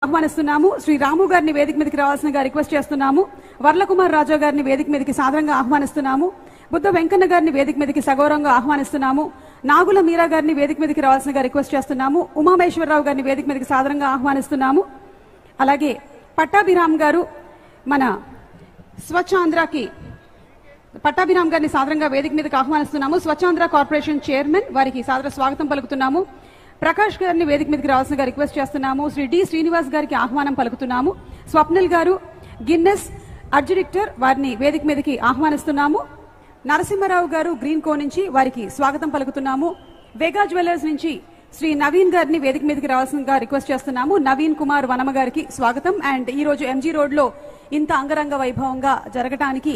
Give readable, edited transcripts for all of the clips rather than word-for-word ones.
ఆహ్వానిస్తున్నాము. శ్రీ రాము గారిని వేదిక మీదకి రావాల్సిందిగా రిక్వెస్ట్ చేస్తున్నాము. వర్లకుమార్ రాజా గారిని వేదిక మీదకి సాదరంగా ఆహ్వానిస్తున్నాము. బుద్ధ వెంకన్న గారిని వేదిక మీదకి సగౌరవంగా ఆహ్వానిస్తున్నాము. నాగుల మీరా గారిని వేదిక మీదకి రావాల్సిందిగా రిక్వెస్ట్ చేస్తున్నాము. ఉమామేశ్వరరావు గారిని వేదిక మీదకి సాదరంగా ఆహ్వానిస్తున్నాము. అలాగే పట్టాభిరామ్ గారు మన స్వచ్ఛాంధ్రకి పట్టాభిరామ్ గారిని సాదరంగా వేదిక మీదకి ఆహ్వానిస్తున్నాము. స్వచ్ఛాంధ్ర కార్పొరేషన్ చైర్మన్ వారికి సాదర స్వాగతం పలుకుతున్నాము. ప్రకాష్ గారిని వేదిక మీదకి రావాల్సిందిగా రిక్వెస్ట్ చేస్తున్నాము. శ్రీ డి శ్రీనివాస్ గారికి ఆహ్వానం పలుకుతున్నాము. స్వప్నిల్ గారు గిన్నెస్ అడ్జుడిక్టర్ వారిని వేదిక మీదకి ఆహ్వానిస్తున్నాము. నరసింహారావు గారు గ్రీన్ కో నుంచి వారికి స్వాగతం పలుకుతున్నాము. వేగా జ్యువెలర్స్ నుంచి శ్రీ నవీన్ గారిని వేదిక మీదకి రావాల్సిందిగా రిక్వెస్ట్ చేస్తున్నాము. నవీన్ కుమార్ వనమ గారికి స్వాగతం. అండ్ ఈ రోజు ఎంజీ రోడ్ లో ఇంత అంగరంగ వైభవంగా జరగటానికి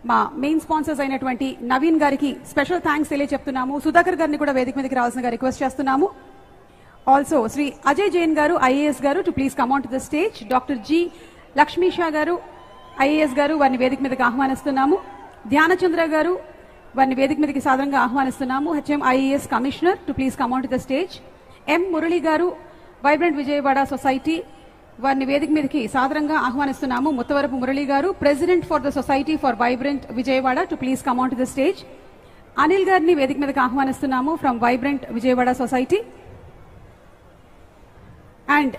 మా మెయిన్ స్పాన్సర్స్ అయినటువంటి నవీన్ గారికి స్పెషల్ థ్యాంక్స్ తెలియజెప్తున్నాము. సుధాకర్ గారిని కూడా వేదిక మీదకి రావాల్సిందిగా రిక్వెస్ట్ చేస్తున్నాము. ఆల్సో శ్రీ అజయ్ జైన్ గారు ఐఏఎస్ గారు to please come on to the stage. Doctor G Lakshmisha గారు ఐఏఎస్ గారు వారిని వేదిక మీదకి ఆహ్వానిస్తున్నాము. ధ్యానచంద్ర గారు వారిని వేదిక మీదకి సాధారణంగా ఆహ్వానిస్తున్నాము. HM IAS commissioner to please come on to the stage. M Murali garu vibrant Vijayawada society వారిని వేదిక మీదకి సాధారణంగా ఆహ్వానిస్తున్నాము. Muttavarapu Murali garu president for the society for vibrant Vijayawada to please come on to the stage. Anil గారిని వేదిక మీదకి ఆహ్వానిస్తున్నాము from vibrant Vijayawada society. And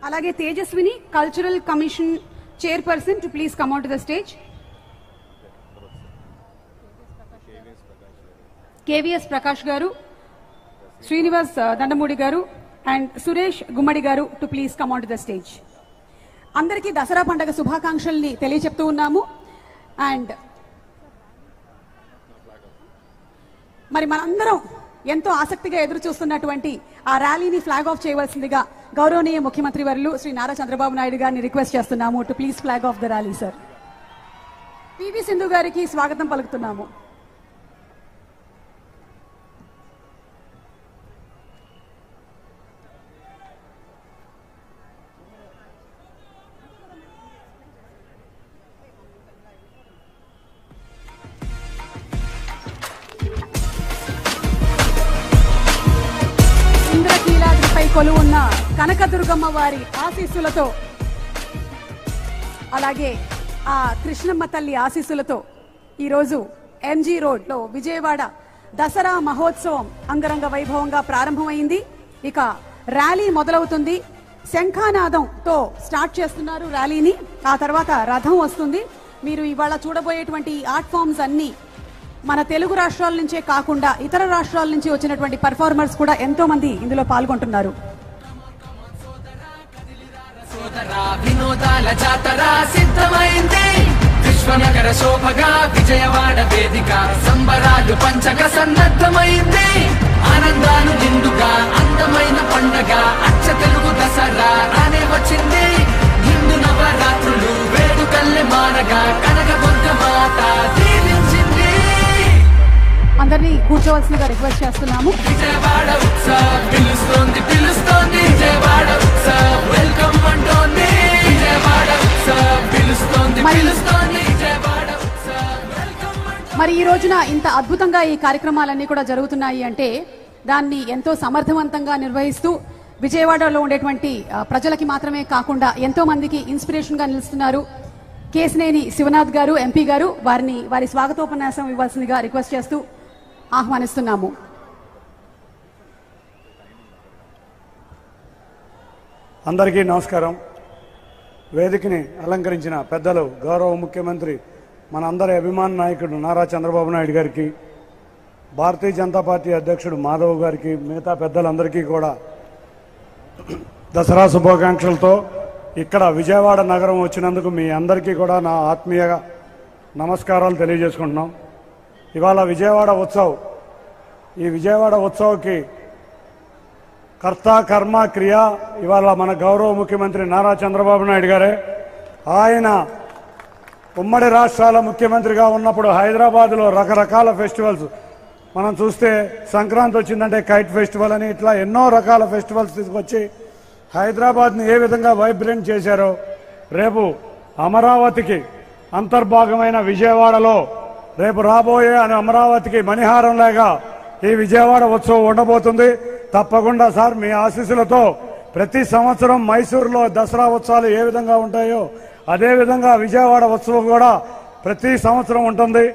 అలాగే Tejaswini cultural commission chairperson to please come on to the stage. KVS Prakash garu, Srinivas Dandamudi garu and Suresh Gummadi garu to please come on to the stage. అందరికీ దసరా పండుగ శుభాకాంక్షల్ని తెలియజెప్తూ ఉన్నాము. And మరి మనందరం ఎంతో ఆసక్తిగా ఎదురు చూస్తున్నటువంటి ఆ ర్యాలీని ఫ్లాగ్ ఆఫ్ చేయవలసిందిగా గౌరవనీయ ముఖ్యమంత్రి వర్యులు శ్రీ నారా చంద్రబాబు నాయుడు గారిని రిక్వెస్ట్ చేస్తున్నాము to please flag of the rally. Sir PV Sindhu గారికి స్వాగతం పలుకుతున్నాము. కొలువున్న కనకదుర్గమ్మ వారి ఆశీస్సులతో అలాగే ఆ కృష్ణమ్మ తల్లి ఆశీస్సులతో ఈరోజు ఎంజీ రోడ్ లో విజయవాడ దసరా మహోత్సవం అంగరంగ వైభవంగా ప్రారంభమైంది. ఇక ర్యాలీ మొదలవుతుంది. శంఖానాదంతో స్టార్ట్ చేస్తున్నారు ర్యాలీని. ఆ తర్వాత రథం వస్తుంది. మీరు ఇవాళ చూడబోయేటువంటి ఆర్ట్ ఫామ్స్ అన్ని మన తెలుగు రాష్ట్రాల నుంచే కాకుండా ఇతర రాష్ట్రాల నుంచి వచ్చినటువంటి పర్ఫార్మర్స్ కూడా ఎంతో మంది ఇందులో పాల్గొంటున్నారు. వినోదాల జాతర సిద్ధమైంది. విశ్వనగర శోభగా విజయవాడ వేదిక సంబరాలు పంచక సన్నద్ధమైంది. ఆనందాలు నిండుగా అందమైన పండగ అచ్చ తెలుగు దసరా రానే వచ్చింది. హిందూ నవరాత్రులు వేడుకల్లె మారగా కనకదుర్గ మాత దీవించింది. అందరినీ కూర్చోవలసిందిగా రిక్వెస్ట్ చేస్తున్నాము. విజయవాడ ఉత్సవ్ పిలుస్తోంది పిలుస్తోంది విజయవాడ ఉత్సవ్ వెల్కమ్ అంటోంది. విజయవాడ ఉత్సవ్ పిలుస్తోంది పిలుస్తోంది విజయవాడ ఉత్సవ్ వెల్కమ్. మరి ఈ రోజున ఇంత అద్భుతంగా ఈ కార్యక్రమాలన్నీ కూడా జరుగుతున్నాయి అంటే దాన్ని ఎంతో సమర్థవంతంగా నిర్వహిస్తూ విజయవాడలో ఉండేటువంటి ప్రజలకి మాత్రమే కాకుండా ఎంతో మందికి ఇన్స్పిరేషన్ గా నిలుస్తున్నారు కేసినేని శివనాథ్ గారు ఎంపీ గారు. వారి స్వాగతోపన్యాసం ఇవ్వాల్సిందిగా రిక్వెస్ట్ చేస్తూ ఆహ్వానిస్తున్నాము. అందరికీ నమస్కారం. వేదికని అలంకరించిన పెద్దలు గౌరవ ముఖ్యమంత్రి మన అందరి అభిమాన నాయకుడు నారా చంద్రబాబు నాయుడు గారికి, భారతీయ జనతా పార్టీ అధ్యక్షుడు మాధవ్ గారికి, మిగతా పెద్దలందరికీ కూడా దసరా శుభాకాంక్షలతో ఇక్కడ విజయవాడ నగరం వచ్చినందుకు మీ అందరికీ కూడా నా ఆత్మీయ నమస్కారాలు తెలియజేసుకుంటున్నాం. ఇవాళ విజయవాడ ఉత్సవ్, ఈ విజయవాడ ఉత్సవ్కి కర్త కర్మ క్రియ ఇవాళ మన గౌరవ ముఖ్యమంత్రి నారా చంద్రబాబు నాయుడు గారే. ఆయన ఉమ్మడి రాష్ట్రాల ముఖ్యమంత్రిగా ఉన్నప్పుడు హైదరాబాద్లో రకరకాల ఫెస్టివల్స్ మనం చూస్తే సంక్రాంతి వచ్చిందంటే కైట్ ఫెస్టివల్ అని ఇట్లా ఎన్నో రకాల ఫెస్టివల్స్ తీసుకొచ్చి హైదరాబాద్ని ఏ విధంగా వైబ్రెంట్ చేశారో రేపు అమరావతికి అంతర్భాగమైన విజయవాడలో రేపు రాబోయే అమరావతికి మణిహారంలాగా ఈ విజయవాడ ఉత్సవం ఉండబోతుంది. తప్పకుండా సార్ మీ ఆశీస్సులతో ప్రతి సంవత్సరం మైసూరులో దసరా ఉత్సవాలు ఏ విధంగా ఉంటాయో అదే విధంగా విజయవాడ ఉత్సవం కూడా ప్రతి సంవత్సరం ఉంటుంది.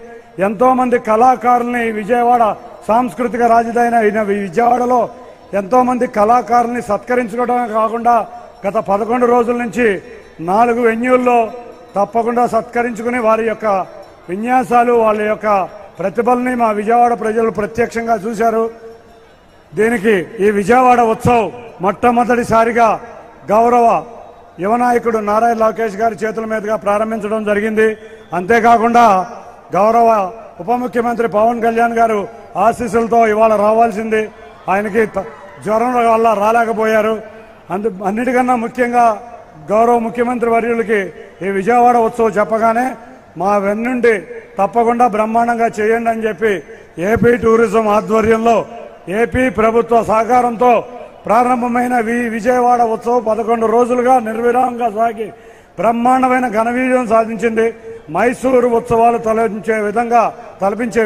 ఎంతో మంది కళాకారుల్ని విజయవాడ సాంస్కృతిక రాజధాని అయిన విజయవాడలో ఎంతో మంది కళాకారుల్ని సత్కరించుకోవడమే కాకుండా గత 11 రోజుల నుంచి 4 వెన్యూల్లో తప్పకుండా సత్కరించుకుని వారి యొక్క విన్యాసాలు వాళ్ళ యొక్క ప్రతిభల్ని మా విజయవాడ ప్రజలు ప్రత్యక్షంగా చూశారు. దీనికి ఈ విజయవాడ ఉత్సవ్ మొట్టమొదటిసారిగా గౌరవ యువనాయకుడు నారాయణ లోకేష్ గారి చేతుల మీదుగా ప్రారంభించడం జరిగింది. అంతేకాకుండా గౌరవ ఉప ముఖ్యమంత్రి పవన్ కళ్యాణ్ గారు ఆశీస్సులతో ఇవాళ రావాల్సింది, ఆయనకి జ్వరం వల్ల రాలేకపోయారు. అన్నిటికన్నా ముఖ్యంగా గౌరవ ముఖ్యమంత్రి వర్యులకి ఈ విజయవాడ ఉత్సవం చెప్పగానే మా వెన్నుండి తప్పకుండా బ్రహ్మాండంగా చేయండి అని చెప్పి ఏపీ టూరిజం ఆధ్వర్యంలో ఏపీ ప్రభుత్వ సహకారంతో ప్రారంభమైన విజయవాడ ఉత్సవం 11 రోజులుగా నిర్విరామంగా సాగి బ్రహ్మాండమైన ఘన విజయం సాధించింది. మైసూరు ఉత్సవాలు తలపించే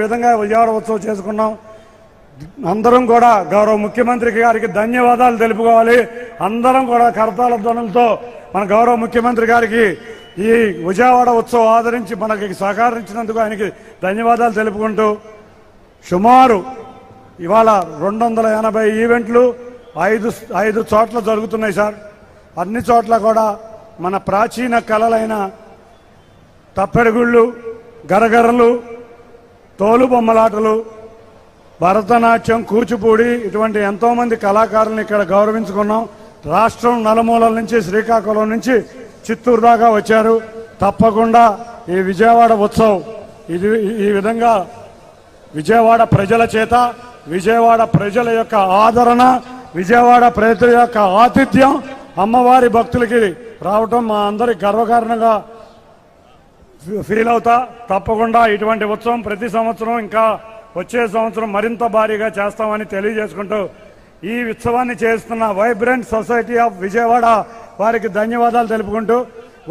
విధంగా విజయవాడ ఉత్సవం చేసుకున్నాం. అందరం కూడా గౌరవ ముఖ్యమంత్రి గారికి ధన్యవాదాలు తెలుపుకోవాలి. అందరం కూడా కరతాళ ధ్వనులతో మన గౌరవ ముఖ్యమంత్రి గారికి ఈ విజయవాడ ఉత్సవం ఆదరించి మనకి సహకరించినందుకు ఆయనకి ధన్యవాదాలు తెలుపుకుంటూ సుమారు ఇవాళ 280 ఈవెంట్లు 5 చోట్ల జరుగుతున్నాయి సార్. అన్ని చోట్ల కూడా మన ప్రాచీన కళలైన తప్పెడుగుళ్ళు, గరగరలు, తోలుబొమ్మలాటలు, భరతనాట్యం, కూచిపూడి ఇటువంటి ఎంతో మంది కళాకారులను ఇక్కడ గౌరవించుకున్నాం. రాష్ట్రం నలుమూలల నుంచి శ్రీకాకుళం నుంచి చిత్తూరు దాకా వచ్చారు. తప్పకుండా ఈ విజయవాడ ఉత్సవం ఈ విధంగా విజయవాడ ప్రజల చేత, విజయవాడ ప్రజల యొక్క ఆదరణ, విజయవాడ ప్రజల యొక్క ఆతిథ్యం, అమ్మవారి భక్తులకి రావటం మా అందరి గర్వకారణంగా ఫీల్ అవుతా. తప్పకుండా ఇటువంటి ఉత్సవం ప్రతి సంవత్సరం ఇంకా వచ్చే సంవత్సరం మరింత భారీగా చేస్తామని తెలియజేసుకుంటూ ఈ ఉత్సవాన్ని చేస్తున్న వైబ్రెంట్ సొసైటీ ఆఫ్ విజయవాడ వారికి ధన్యవాదాలు తెలుపుకుంటూ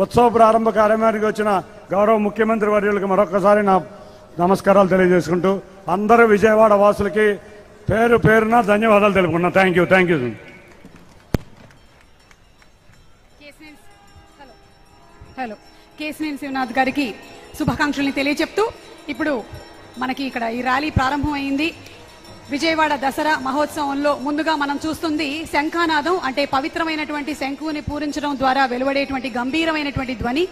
ఉత్సవ ప్రారంభ కార్యక్రమానికి వచ్చిన గౌరవ ముఖ్యమంత్రి వర్యులకు మరొకసారి నా నమస్కారాలు తెలియజేసుకుంటూ అందరూ విజయవాడ వాసులకి పేరు పేరున ధన్యవాదాలు తెలుపుకున్నాం. Thank you. Hello, Kesineni Sivanath గారికి శుభాకాంక్షల్ని తెలియజెప్తూ ఇప్పుడు మనకి ఇక్కడ ఈ ర్యాలీ ప్రారంభమైంది. విజయవాడ దసరా మహోత్సవంలో ముందుగా మనం చూస్తుంది శంఖానాదం, అంటే పవిత్రమైనటువంటి శంఖుని పూరించడం ద్వారా వెలువడేటువంటి గంభీరమైనటువంటి ధ్వని.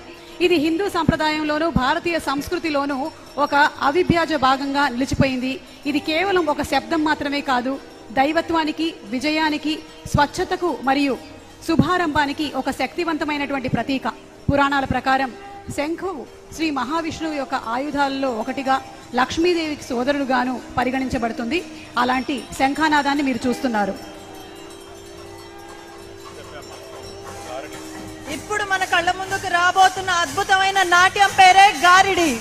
ఇది హిందూ సంప్రదాయంలోనూ భారతీయ సంస్కృతిలోనూ ఒక అవిభాజ్య భాగంగా నిలిచిపోయింది. ఇది కేవలం ఒక శబ్దం మాత్రమే కాదు, దైవత్వానికి, విజయానికి, స్వచ్ఛతకు మరియు శుభారంభానికి ఒక శక్తివంతమైనటువంటి ప్రతీక. పురాణాల ప్రకారం శంఖువు శ్రీ మహావిష్ణువు యొక్క ఆయుధాలలో ఒకటిగా, లక్ష్మీదేవికి సోదరుడుగాను పరిగణించబడుతుంది. అలాంటి శంఖానాదాన్ని మీరు చూస్తున్నారు. ఇప్పుడు మన కళ్ళ ముందుకు రాబోతున్న అద్భుతమైన నాట్యం పేరే గారిడి.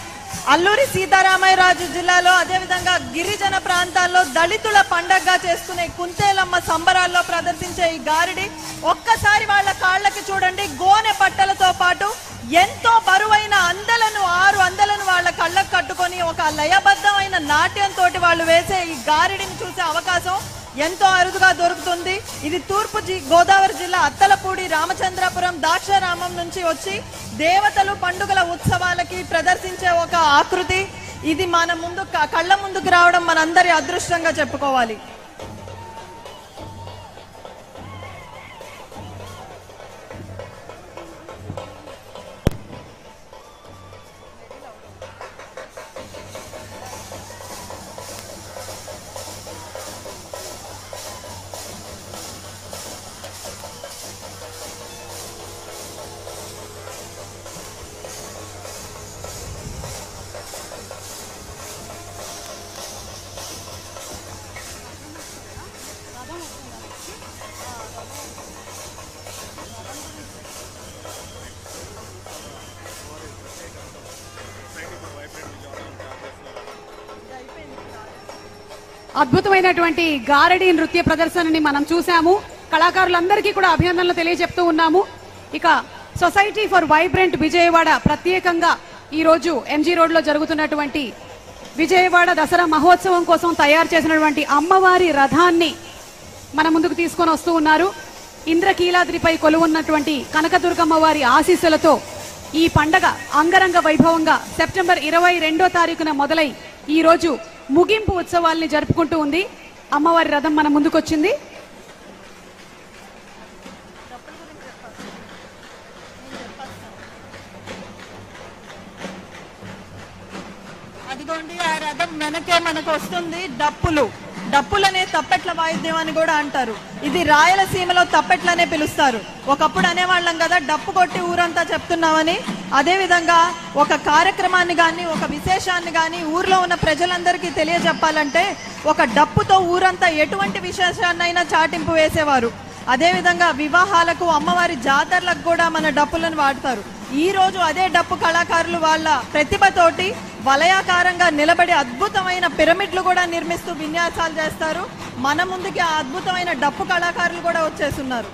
అల్లూరి సీతారామరాజు జిల్లాలో, అదేవిధంగా గిరిజన ప్రాంతాల్లో దళితుల పండగగా చేసుకునే కుంతేలమ్మ సంబరాల్లో ప్రదర్శించే ఈ గారిడి ఒక్కసారి వాళ్ళ కాళ్ళకి చూడండి. గోనె పట్టలతో పాటు ఎంతో బరువైన అందలను, 6 అందలను వాళ్ళ కళ్ళకు కట్టుకొని ఒక లయబద్ధమైన నాట్యంతో వాళ్ళు వేసే ఈ గారిడిని చూసే అవకాశం ఎంతో అరుదుగా దొరుకుతుంది. ఇది తూర్పు గోదావరి జిల్లా అత్తలపూడి, రామచంద్రపురం, దాక్షారామం నుంచి వచ్చి దేవతలు పండుగల ఉత్సవాలకి ప్రదర్శించే ఒక ఆకృతి. ఇది మన ముందు కళ్ళ ముందుకు రావడం మనందరి అదృష్టంగా చెప్పుకోవాలి. అద్భుతమైనటువంటి గారడి నృత్య ప్రదర్శనని మనం చూసాము. కళాకారులందరికీ కూడా అభినందనలు తెలియజెప్తూ ఉన్నాము. ఇక సొసైటీ ఫర్ వైబ్రెంట్ విజయవాడ ప్రత్యేకంగా ఈరోజు ఎంజీ రోడ్లో జరుగుతున్నటువంటి విజయవాడ దసరా మహోత్సవం కోసం తయారు చేసినటువంటి అమ్మవారి రథాన్ని మన ముందుకు తీసుకొని వస్తూ ఉన్నారు. ఇంద్రకీలాద్రిపై కొలువున్నటువంటి కనకదుర్గమ్మ వారి ఆశీస్సులతో ఈ పండగ అంగరంగ వైభవంగా సెప్టెంబర్ 22వ తారీఖున మొదలై ఈ రోజు ముగింపు ఉత్సవాల్ని జరుపుకుంటూ ఉంది. అమ్మవారి రథం మన ముందుకొచ్చింది. అదిగోండి ఆ రథం వెనకే మనకు వస్తుంది. డప్పులనే తప్పెట్ల వాయిద్యం అని కూడా అంటారు. ఇది రాయలసీమలో తప్పెట్లనే పిలుస్తారు. ఒకప్పుడు అనేవాళ్ళం కదా డప్పు కొట్టి ఊరంతా చెప్తున్నామని. అదే విధంగా ఒక కార్యక్రమాన్ని గాని ఒక విశేషాన్ని గాని ఊర్లో ఉన్న ప్రజలందరికీ తెలియజెప్పాలంటే ఒక డప్పుతో ఊరంతా ఎటువంటి విశేషాన్నైనా చాటింపు వేసేవారు. అదే విధంగా వివాహాలకు అమ్మవారి జాతరలకు కూడా మన డప్పులను వాడతారు. ఈ రోజు అదే డప్పు కళాకారులు వాళ్ళ ప్రతిభతోటి వలయాకారంగా నిలబడి అద్భుతమైన పిరమిడ్లు కూడా నిర్మిస్తూ విన్యాసాలు చేస్తారు. మన ముందుకి ఆ అద్భుతమైన డప్పు కళాకారులు కూడా వచ్చేస్తున్నారు.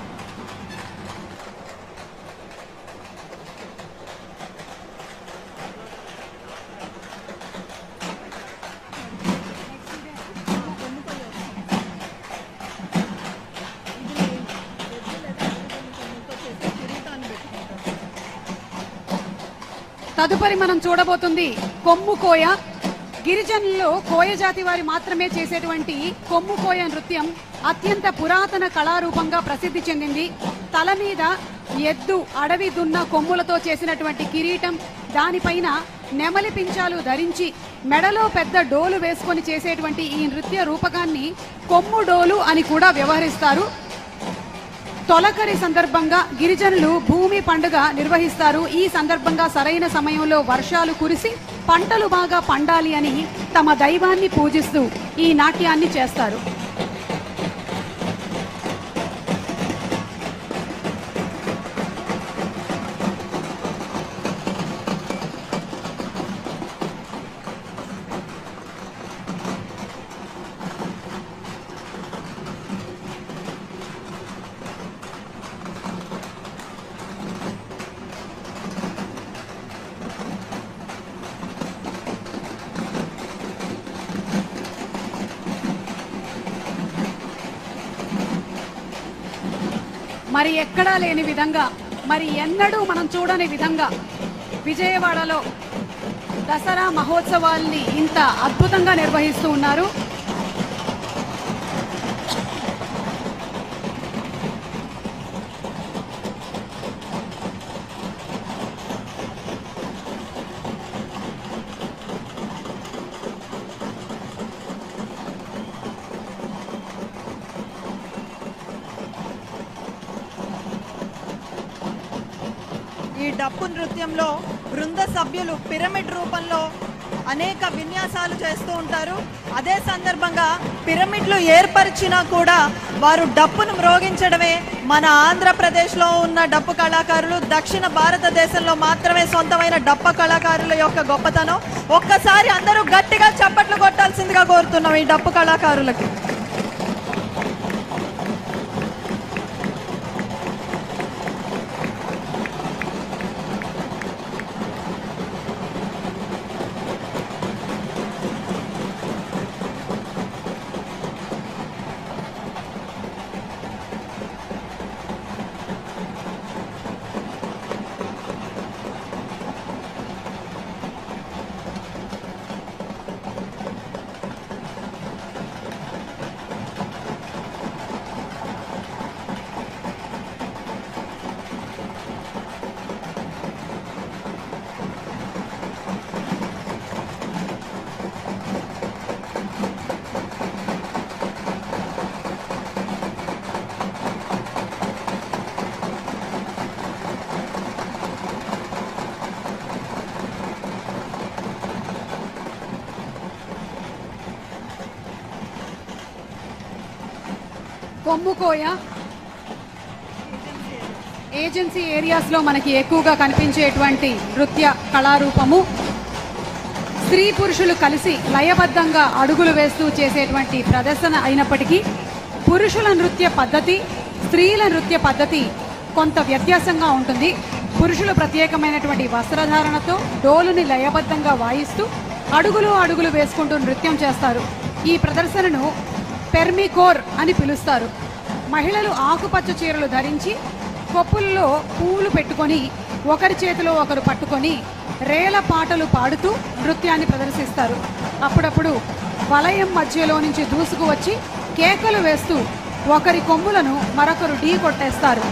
తదుపరి మనం చూడబోతుంది కొమ్ము కోయ. గిరిజనుల్లో కోయ జాతి వారి మాత్రమే చేసేటువంటి కొమ్ము కోయ నృత్యం అత్యంత పురాతన కళారూపంగా ప్రసిద్ధి చెందింది. తల మీద ఎద్దు అడవి దున్న కొమ్ములతో చేసినటువంటి కిరీటం, దానిపైన నెమలి పించాలు ధరించి మెడలో పెద్ద డోలు వేసుకొని చేసేటువంటి ఈ నృత్య రూపకాన్ని కొమ్ము డోలు అని కూడా వ్యవహరిస్తారు. తొలకరి సందర్భంగా గిరిజనులు భూమి పండుగ నిర్వహిస్తారు. ఈ సందర్భంగా సరైన సమయంలో వర్షాలు కురిసి పంటలు బాగా పండాలి అని తమ దైవాన్ని పూజిస్తూ ఈ నాట్యాన్ని చేస్తారు. మరి ఎక్కడా లేని విధంగా, మరి ఎన్నడూ మనం చూడని విధంగా విజయవాడలో దసరా మహోత్సవాల్ని ఇంత అద్భుతంగా నిర్వహిస్తూ ఉన్నారు. ఈ డప్పు నృత్యంలో బృంద సభ్యులు పిరమిడ్ రూపంలో అనేక విన్యాసాలు చేస్తూ ఉంటారు. అదే సందర్భంగా పిరమిడ్లు ఏర్పరిచినా కూడా వారు డప్పును మ్రోగించడమే మన ఆంధ్రప్రదేశ్లో ఉన్న డప్పు కళాకారులు, దక్షిణ భారతదేశంలో మాత్రమే సొంతమైన డప్పు కళాకారుల యొక్క గొప్పతనం. ఒక్కసారి అందరూ గట్టిగా చప్పట్లు కొట్టాల్సిందిగా కోరుతున్నాం ఈ డప్పు కళాకారులకి. కొమ్ముకోయ ఏజెన్సీ ఏరియాస్ లో మనకి ఎక్కువగా కనిపించేటువంటి నృత్య కళారూపము. స్త్రీ పురుషులు కలిసి లయబద్ధంగా అడుగులు వేస్తూ చేసేటువంటి ప్రదర్శన అయినప్పటికీ పురుషుల నృత్య పద్ధతి, స్త్రీల నృత్య పద్ధతి కొంత వ్యత్యాసంగా ఉంటుంది. పురుషులు ప్రత్యేకమైనటువంటి వస్త్రధారణతో డోలుని లయబద్ధంగా వాయిస్తూ, అడుగులు అడుగులు వేసుకుంటూ నృత్యం చేస్తారు. ఈ ప్రదర్శనను పెర్మికోర్ అని పిలుస్తారు. మహిళలు ఆకుపచ్చ చీరలు ధరించి కొప్పుల్లో పువ్వులు పెట్టుకొని ఒకరి చేతిలో ఒకరు పట్టుకొని రేల పాటలు పాడుతూ నృత్యాన్ని ప్రదర్శిస్తారు. అప్పుడప్పుడు వలయం మధ్యలో నుంచి దూసుకు వచ్చి కేకలు వేస్తూ ఒకరి కొమ్ములను మరొకరు ఢీ కొట్టేస్తారు.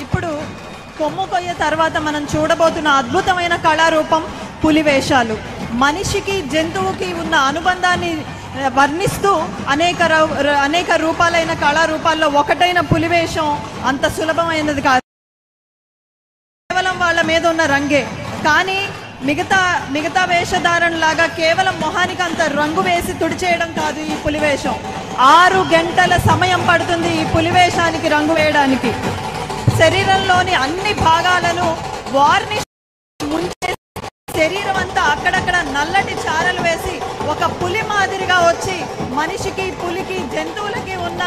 ఇప్పుడు కొమ్ము కొయ్య తర్వాత మనం చూడబోతున్న అద్భుతమైన కళారూపం పులివేషాలు. మనిషికి జంతువుకి ఉన్న అనుబంధాన్ని వర్ణిస్తూ అనేక రూపాలైన కళారూపాల్లో ఒకటైన పులివేషం అంత సులభమైనది కాదు. కేవలం వాళ్ళ మీద ఉన్న రంగే, కానీ మిగతా వేషధారణలాగా కేవలం మొహానికి అంత రంగు వేసి తుడిచేయడం కాదు. ఈ పులివేషం 6 గంటల సమయం పడుతుంది ఈ పులివేషానికి రంగు వేయడానికి. శరీరంలోని అన్ని భాగాలను వార్నిష్ ముంచేసి శరీరం అంతా అక్కడక్కడ నల్లటి చారలు వేసి ఒక పులి మాదిరిగా వచ్చి మనిషికి పులికి జంతువులకి ఉన్న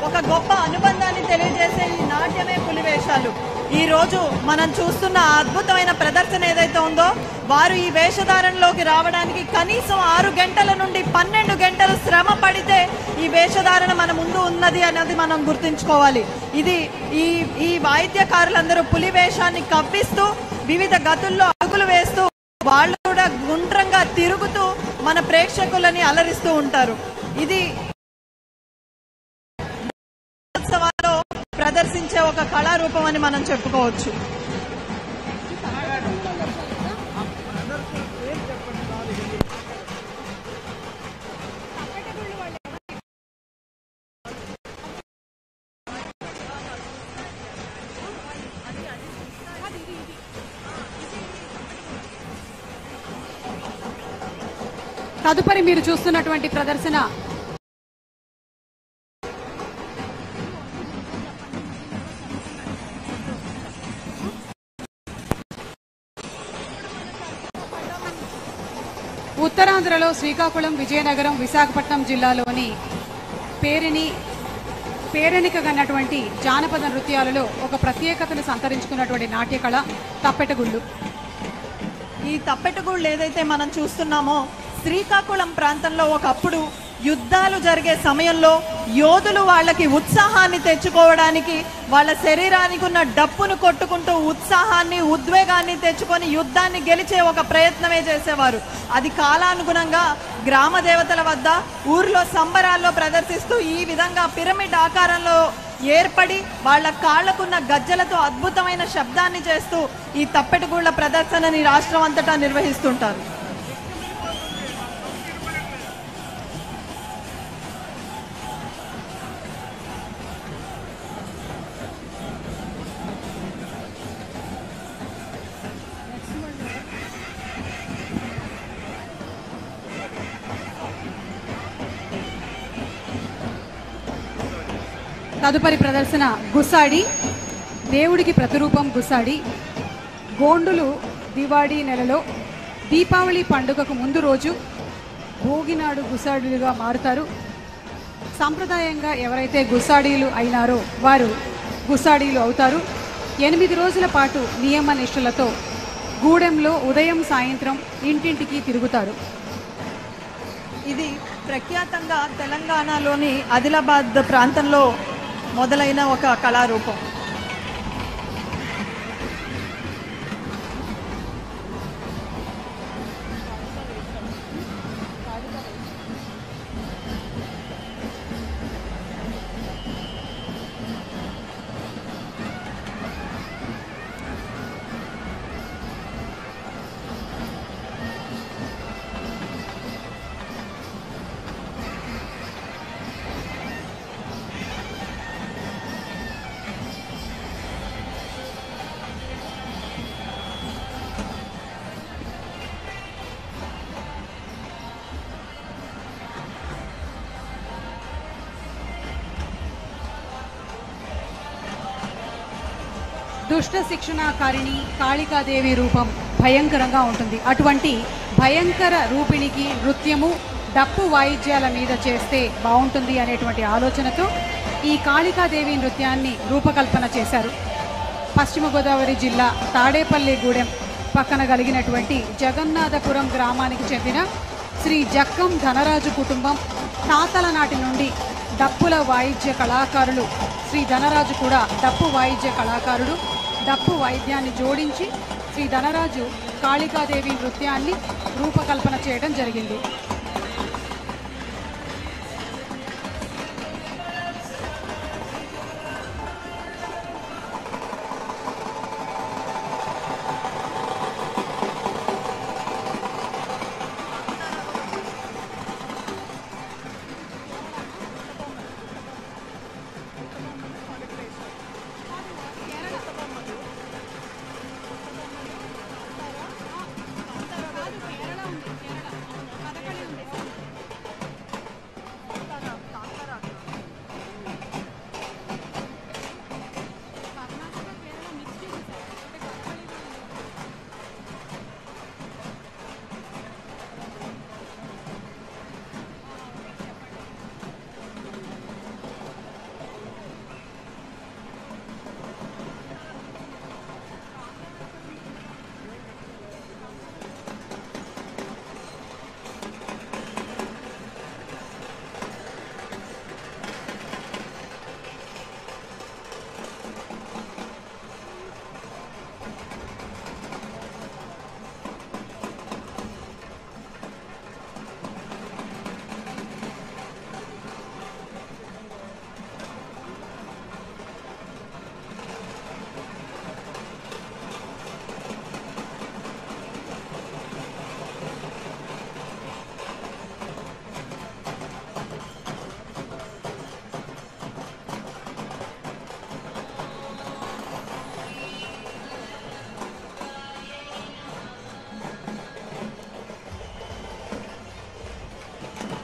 ఒక గొప్ప అనుబంధాన్ని తెలియజేసే ఈ నాట్యమే పులివేషాలు. ఈ రోజు మనం చూస్తున్న అద్భుతమైన ప్రదర్శన ఏదైతే ఉందో, వారు ఈ వేషధారణలోకి రావడానికి కనీసం 6 గంటల నుండి 12 గంటలు శ్రమ పడితే ఈ వేషధారణ మన ముందు ఉన్నది అన్నది మనం గుర్తుంచుకోవాలి. ఇది ఈ వాయిద్యకారులందరూ పులి వేషాన్ని కవ్విస్తూ వివిధ గతుల్లో అడుగులు వేస్తూ వాళ్ళు కూడా గుండ్రంగా తిరుగుతూ మన ప్రేక్షకులని అలరిస్తూ ఉంటారు. ఇది ఉత్సవాల్లో ప్రదర్శించే ఒక కళారూపం అని మనం చెప్పుకోవచ్చు. తదుపరి మీరు చూస్తున్నటువంటి ప్రదర్శన ఉత్తరాంధ్రలో శ్రీకాకుళం, విజయనగరం, విశాఖపట్నం జిల్లాలోని పేరెనికగన్నటువంటి జానపద నృత్యాలలో ఒక ప్రత్యేకతను సంతరించుకున్నటువంటి నాట్యకళ తప్పెటగుళ్ళు. ఈ తప్పెటగుళ్ళు ఏదైతే మనం చూస్తున్నామో, శ్రీకాకుళం ప్రాంతంలో ఒకప్పుడు యుద్ధాలు జరిగే సమయంలో యోధులు వాళ్ళకి ఉత్సాహాన్ని తెచ్చుకోవడానికి వాళ్ళ శరీరానికి ఉన్న డప్పును కొట్టుకుంటూ ఉత్సాహాన్ని ఉద్వేగాన్ని తెచ్చుకొని యుద్ధాన్ని గెలిచే ఒక ప్రయత్నమే చేసేవారు. అది కాలానుగుణంగా గ్రామ దేవతల వద్ద ఊర్లో సంబరాల్లో ప్రదర్శిస్తూ ఈ విధంగా పిరమిడ్ ఆకారంలో ఏర్పడి వాళ్ళ కాళ్లకున్న గజ్జలతో అద్భుతమైన శబ్దాన్ని చేస్తూ ఈ తప్పెటగుళ్ళ ప్రదర్శనని రాష్ట్రం అంతటా నిర్వహిస్తుంటారు. తదుపరి ప్రదర్శన గుసాడి. దేవుడికి ప్రతిరూపం గుసాడి. గోండులు దివాళీ నెలలో దీపావళి పండుగకు ముందు రోజు భోగినాడు గుసాడీలుగా మారుతారు. సాంప్రదాయంగా ఎవరైతే గుసాడీలు అయినారో వారు గుసాడీలు అవుతారు. 8 రోజుల పాటు నియమ నిష్ఠలతో గూడెంలో ఉదయం సాయంత్రం ఇంటింటికి తిరుగుతారు. ఇది ప్రఖ్యాతంగా తెలంగాణలోని ఆదిలాబాద్ ప్రాంతంలో మొదలైన ఒక కళారూపం. దుష్ట శిక్షణాకారిణి కాళికాదేవి రూపం భయంకరంగా ఉంటుంది. అటువంటి భయంకర రూపిణికి నృత్యము డప్పు వాయిద్యాల మీద చేస్తే బాగుంటుంది అనేటువంటి ఆలోచనతో ఈ కాళికాదేవి నృత్యాన్ని రూపకల్పన చేశారు. పశ్చిమ గోదావరి జిల్లా తాడేపల్లిగూడెం పక్కన కలిగినటువంటి జగన్నాథపురం గ్రామానికి చెందిన శ్రీ జక్కం ధనరాజు కుటుంబం తాతల నాటి నుండి డప్పుల వాయిద్య కళాకారులు. శ్రీ ధనరాజు కూడా డప్పు వాయిద్య కళాకారుడు. డప్పు వాయిద్యాన్ని జోడించి శ్రీ ధనరాజు కాళికాదేవి నృత్యాన్ని రూపకల్పన చేయడం జరిగింది.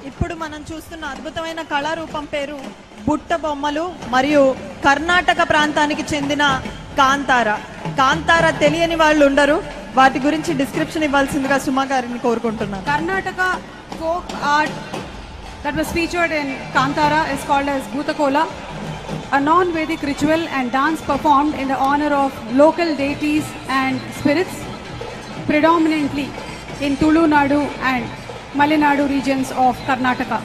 ఇప్పుడు మనం చూస్తున్న అద్భుతమైన కళారూపం పేరు బుట్ట బొమ్మలు మరియు కర్ణాటక ప్రాంతానికి చెందిన కాంతార. కాంతార తెలియని వాళ్ళు ఉండరు. వాటి గురించి డిస్క్రిప్షన్ ఇవ్వాల్సిందిగా సుమా గారిని కోరుకుంటున్నాను. Karnataka folk art that was featured in Kantara is called as Bhutakola, a non-Vedic ritual and dance performed in the honor of local deities and spirits, predominantly in Tulunadu and Malenadu regions of Karnataka.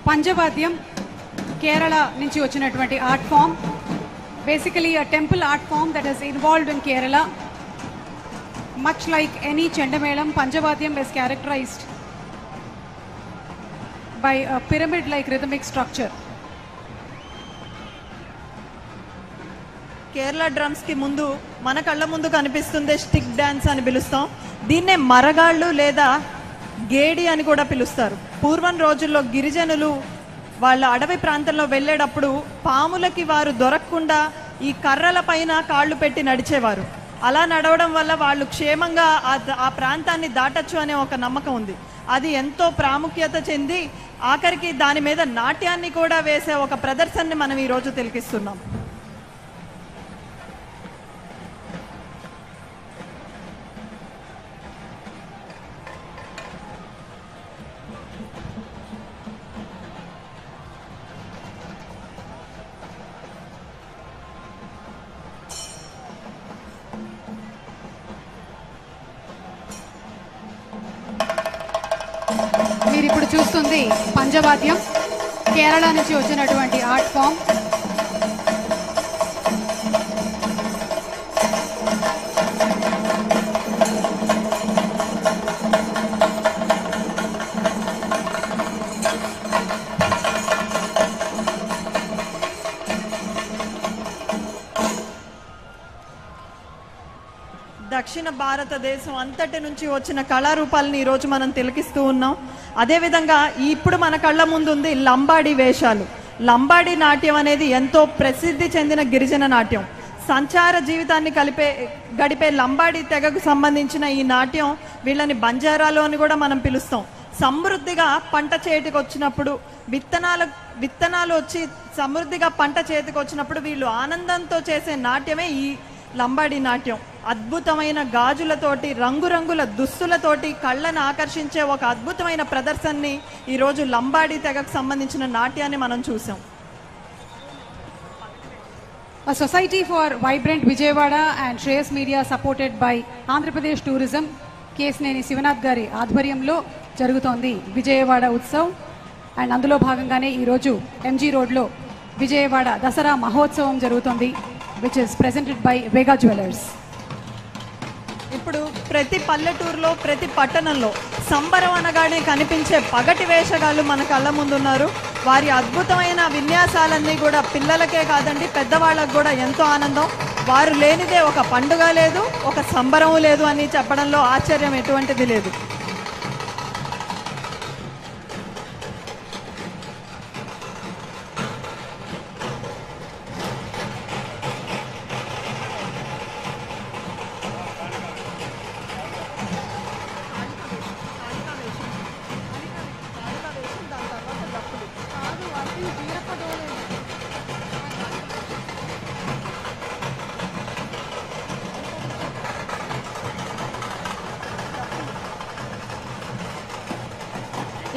పంజవాద్యం Kerala నుంచి వచ్చినటువంటి art form. basically a temple art form that is involved in Kerala. Much like any Chendamelam, Panjavadyam is characterized by a pyramid-like rhythmic structure. Kerala drums కి ముందు మన కళ్ళ ముందు కనిపిస్తుంది stick dance అని పిలుస్తాం. దీన్నే మరగాళ్ళు లేదా గేడి అని కూడా పిలుస్తారు. పూర్వం రోజుల్లో గిరిజనులు వాళ్ళ అడవి ప్రాంతంలో వెళ్ళేటప్పుడు పాములకి వారు దొరకకుండా ఈ కర్రల పైన కాళ్ళు పెట్టి నడిచేవారు. అలా నడవడం వల్ల వాళ్ళు క్షేమంగా ఆ ప్రాంతాన్ని దాటచ్చు అనే ఒక నమ్మకం ఉంది. అది ఎంతో ప్రాముఖ్యత చెంది ఆఖరికి దాని మీద నాట్యాన్ని కూడా వేసే ఒక ప్రదర్శనని మనం ఈరోజు తిలకిస్తున్నాం. మీరు ఇప్పుడు చూస్తుంది పంజవాద్యం, కేరళ నుంచి వచ్చినటువంటి ఆర్ట్ ఫామ్. దక్షిణ భారతదేశం అంతటి నుంచి వచ్చిన కళారూపాలని ఈరోజు మనం తిలకిస్తూ ఉన్నాం. అదేవిధంగా ఇప్పుడు మన కళ్ళ ముందు ఉంది లంబాడి వేషాలు. లంబాడి నాట్యం అనేది ఎంతో ప్రసిద్ధి చెందిన గిరిజన నాట్యం. సంచార జీవితాన్ని గడిపే లంబాడి తెగకు సంబంధించిన ఈ నాట్యం వీళ్ళని బంజారాలు అని కూడా మనం పిలుస్తాం. సమృద్ధిగా పంట చేతికి వచ్చినప్పుడు విత్తనాలు వచ్చి సమృద్ధిగా పంట చేతికి వచ్చినప్పుడు వీళ్ళు ఆనందంతో చేసే నాట్యమే ఈ లంబాడి నాట్యం. అద్భుతమైన గాజులతోటి రంగురంగుల దుస్తులతోటి కళ్ళను ఆకర్షించే ఒక అద్భుతమైన ప్రదర్శనని ఈరోజు లంబాడి తెగకు సంబంధించిన నాట్యాన్ని మనం చూసాం. A Society for Vibrant Vijayawada and Shreyas Media supported by Andhra Pradesh Tourism Kesineni Sivanath గారి ఆధ్వర్యంలో జరుగుతోంది విజయవాడ ఉత్సవ్. అండ్ అందులో భాగంగానే ఈరోజు ఎంజీ రోడ్లో విజయవాడ దసరా మహోత్సవం జరుగుతోంది, which is presented by Vega Jewellers. ఇప్పుడు ప్రతి పల్లెటూరులో ప్రతి పట్టణంలో సంబరం అనగానే కనిపించే పగటి వేషగాళ్ళు మన కళ్ళ ముందున్నారు. వారి అద్భుతమైన విన్యాసాలన్నీ కూడా పిల్లలకే కాదండి పెద్దవాళ్ళకు కూడా ఎంతో ఆనందం. వారు లేనిదే ఒక పండుగ లేదు, ఒక సంబరం లేదు అని చెప్పడంలో ఆశ్చర్యం ఎటువంటిది లేదు.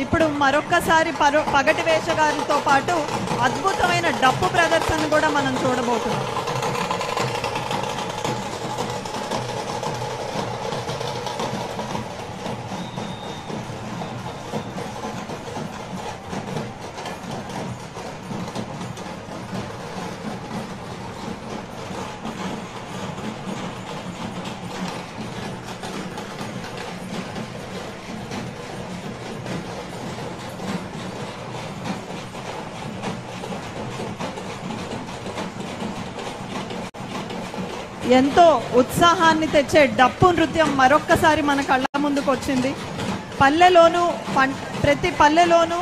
ఇప్పుడు మరొక్కసారి పగటి వేషగారితో పాటు అద్భుతమైన డప్పు ప్రదర్శన కూడా మనం చూడబోతున్నాం. ఎంతో ఉత్సాహాన్ని తెచ్చే డప్పు నృత్యం మరొక్కసారి మన కళ్ళ ముందుకు వచ్చింది. పల్లెలోనూ ప్రతి పల్లెలోనూ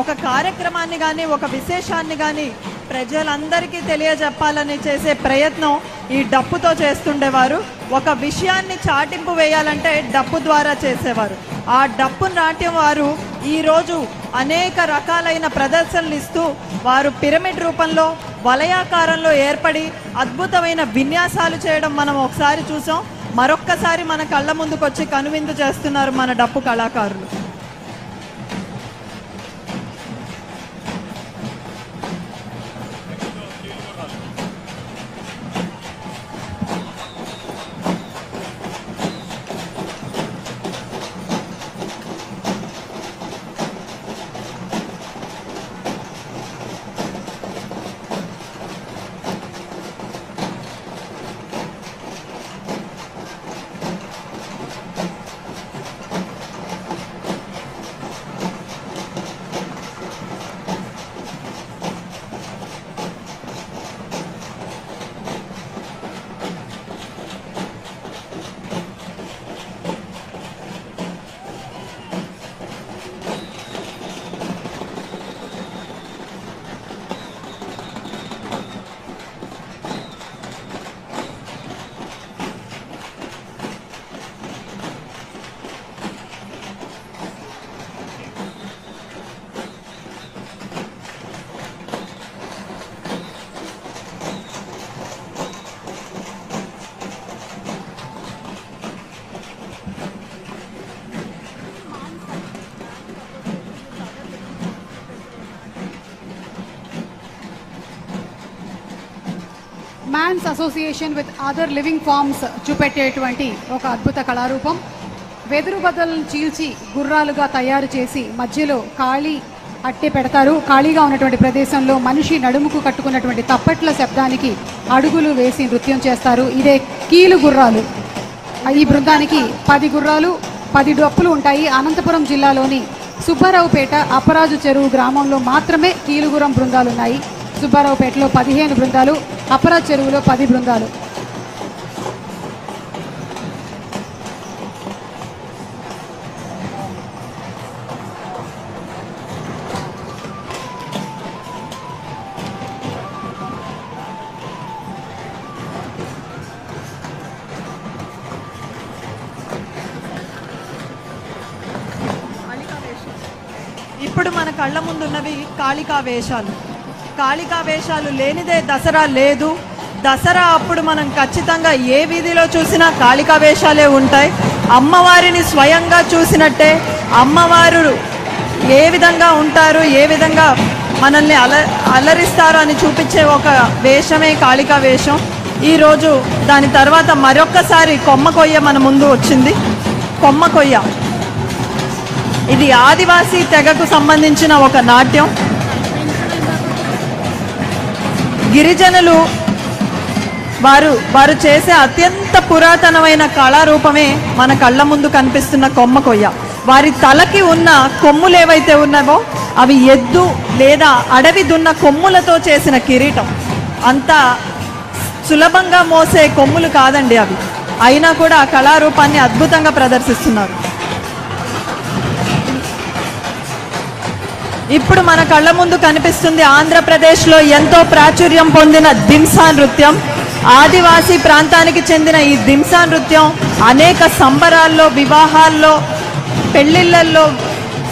ఒక కార్యక్రమాన్ని కానీ ఒక విశేషాన్ని కానీ ప్రజలందరికీ తెలియజెప్పాలని చేసే ప్రయత్నం ఈ డప్పుతో చేస్తుండేవారు. ఒక విషయాన్ని చాటింపు వేయాలంటే డప్పు ద్వారా చేసేవారు. ఆ డప్పు నాట్యం వారు ఈరోజు అనేక రకాలైన ప్రదర్శనలు ఇస్తూ వారు పిరమిడ్ రూపంలో వలయాకారంలో ఏర్పడి అద్భుతమైన విన్యాసాలు చేయడం మనం ఒకసారి చూసాం. మరొక్కసారి మన కళ్ళ ముందుకు వచ్చి కనువిందు చేస్తున్నారు మన డప్పు కళాకారులు. Man's association with other living forms చూపెట్టేటువంటి ఒక అద్భుత కళారూపం. వెదురు బద్దలను చీల్చి గుర్రాలుగా తయారు చేసి మధ్యలో ఖాళీ అట్టే పెడతారు. ఖాళీగా ఉన్నటువంటి ప్రదేశంలో మనిషి నడుముకు కట్టుకున్నటువంటి తప్పట్ల శబ్దానికి అడుగులు వేసి నృత్యం చేస్తారు. ఇదే కీలు గుర్రాలు. ఈ బృందానికి 10 గుర్రాలు 10 డప్పులు ఉంటాయి. అనంతపురం జిల్లాలోని సుబ్బారావుపేట అప్పరాజు చెరువు గ్రామంలో మాత్రమే కీలుగుర్రం బృందాలు ఉన్నాయి. సుబ్బారావుపేటలో 15 బృందాలు, అప్పరాజు చెరువులో 10 బృందాలు. ఇప్పుడు మన కళ్ళ ముందున్నవి కాళికా వేషాలు. కాళికా వేషాలు లేనిదే దసరా లేదు. దసరా అప్పుడు మనం ఖచ్చితంగా ఏ వీధిలో చూసినా కాళికా వేషాలే ఉంటాయి. అమ్మవారిని స్వయంగా చూసినట్టే అమ్మవారు ఏ విధంగా ఉంటారు, ఏ విధంగా మనల్ని అలరిస్తారు అని చూపించే ఒక వేషమే కాళికా వేషం. ఈరోజు దాని తర్వాత మరొక్కసారి కొమ్మ కొయ్య మన ముందు వచ్చింది. కొమ్మ కొయ్య ఇది ఆదివాసీ తెగకు సంబంధించిన ఒక నాట్యం. గిరిజనులు వారు చేసే అత్యంత పురాతనమైన కళారూపమే మన కళ్ళ ముందు కనిపిస్తున్న కొమ్మ కొయ్య. వారి తలకి ఉన్న కొమ్ములు ఏవైతే ఉన్నావో అవి ఎద్దు లేదా అడవి దున్న కొమ్ములతో చేసిన కిరీటం. అంత సులభంగా మోసే కొమ్ములు కాదండి అవి. అయినా కూడా ఆ కళారూపాన్ని అద్భుతంగా ప్రదర్శిస్తున్నారు. ఇప్పుడు మన కళ్ళ ముందు కనిపిస్తుంది ఆంధ్రప్రదేశ్లో ఎంతో ప్రాచుర్యం పొందిన దింసా నృత్యం. ఆదివాసీ ప్రాంతానికి చెందిన ఈ దింసా నృత్యం అనేక సంబరాల్లో, వివాహాల్లో, పెళ్లిళ్లలో,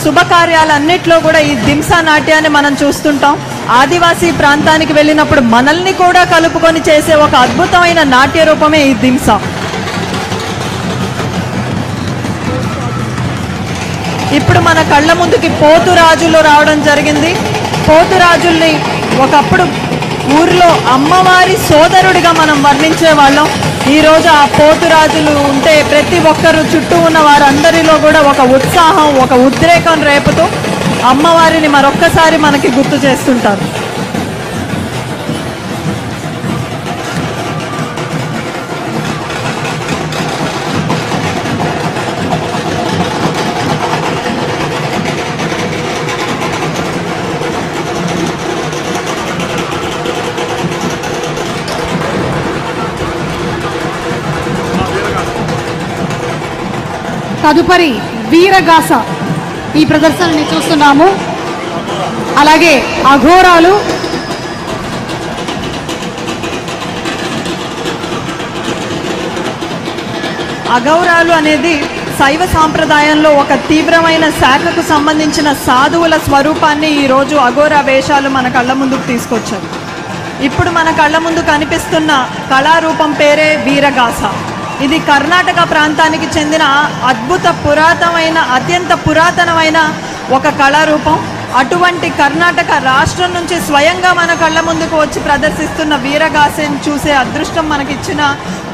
శుభకార్యాలన్నిట్లో కూడా ఈ దింసా నాట్యాన్ని మనం చూస్తుంటాం. ఆదివాసీ ప్రాంతానికి వెళ్ళినప్పుడు మనల్ని కూడా కలుపుకొని చేసే ఒక అద్భుతమైన నాట్య రూపమే ఈ దింసా. ఇప్పుడు మన కళ్ళ ముందుకి పోతురాజులు రావడం జరిగింది. పోతురాజుల్ని ఒకప్పుడు ఊరిలో అమ్మవారి సోదరుడిగా మనం వర్ణించే వాళ్ళం. ఈరోజు ఆ పోతురాజులు ఉంటే ప్రతి ఒక్కరు చుట్టూ ఉన్న వారందరిలో కూడా ఒక ఉత్సాహం, ఒక ఉద్రేకం రేపుతూ అమ్మవారిని మరొక్కసారి మనకి గుర్తు చేస్తుంటారు. తదుపరి వీరగాస ఈ ప్రదర్శనని చూస్తున్నాము. అలాగే అఘోరాలు, అఘోరాలు అనేది శైవ సాంప్రదాయంలో ఒక తీవ్రమైన శాఖకు సంబంధించిన సాధువుల స్వరూపాన్ని ఈరోజు అఘోరా వేషాలు మన కళ్ళ ముందుకు తీసుకొచ్చారు. ఇప్పుడు మన కళ్ళ ముందు కనిపిస్తున్న కళారూపం పేరే వీరగాస. ఇది కర్ణాటక ప్రాంతానికి చెందిన అత్యంత పురాతనమైన ఒక కళారూపం. అటువంటి కర్ణాటక రాష్ట్రం నుంచి స్వయంగా మన కళ్ళ ముందుకు వచ్చి ప్రదర్శిస్తున్న వీరగాసను చూసే అదృష్టం మనకిచ్చిన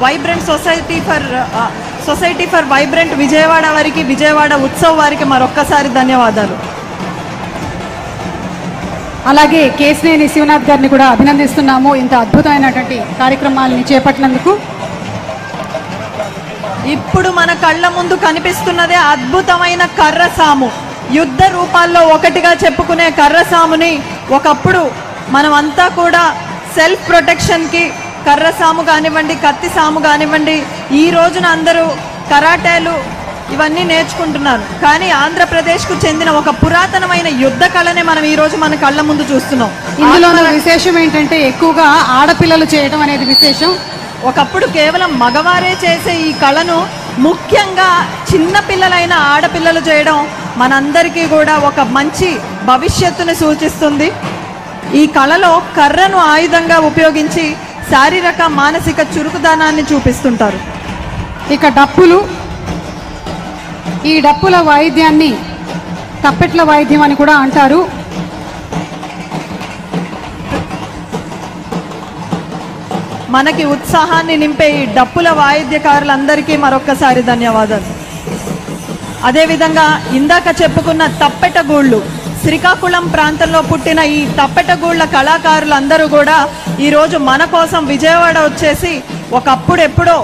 vibrant society for vibrant Vijayawada వారికి, విజయవాడ ఉత్సవ్ వారికి మరొక్కసారి ధన్యవాదాలు. అలాగే కేశినేని శివనాథ్ గారిని కూడా అభినందిస్తున్నాము ఇంత అద్భుతమైనటువంటి కార్యక్రమాలని చేపట్టినందుకు. ఇప్పుడు మన కళ్ళ ముందు కనిపిస్తున్నదే అద్భుతమైన కర్రసాము. యుద్ధ రూపాల్లో ఒకటిగా చెప్పుకునే కర్రసాముని ఒకప్పుడు మనమంతా కూడా సెల్ఫ్ ప్రొటెక్షన్కి కర్రసాము కానివ్వండి, కత్తి సాము కానివ్వండి, ఈ రోజున అందరూ కరాటేలు ఇవన్నీ నేర్చుకుంటున్నారు. కానీ ఆంధ్రప్రదేశ్కు చెందిన ఒక పురాతనమైన యుద్ధ కళనే మనం ఈ రోజు మన కళ్ళ ముందు చూస్తున్నాం. ఇందులోనూ విశేషం ఏంటంటే ఎక్కువగా ఆడపిల్లలు చేయడం అనేది విశేషం. ఒకప్పుడు కేవలం మగవారే చేసే ఈ కళను ముఖ్యంగా చిన్న పిల్లలైన ఆడపిల్లలు చేయడం మనందరికీ కూడా ఒక మంచి భవిష్యత్తుని సూచిస్తుంది. ఈ కళలో కర్రను ఆయుధంగా ఉపయోగించి శారీరక, మానసిక చురుకుదనాన్ని చూపిస్తుంటారు. ఇక డప్పులు, ఈ డప్పుల వాయిద్యాన్ని తప్పెట్ల వాయిద్యం అని కూడా అంటారు. మనకి ఉత్సాహాన్ని నింపే ఈ డప్పుల వాయిద్యకారులందరికీ మరొక్కసారి ధన్యవాదాలు. అదేవిధంగా ఇందాక చెప్పుకున్న తప్పెటగూళ్ళు, శ్రీకాకుళం ప్రాంతంలో పుట్టిన ఈ తప్పెటగూళ్ళ కళాకారులందరూ కూడా ఈరోజు మన కోసం విజయవాడ వచ్చేసి ఒకప్పుడు ఎప్పుడో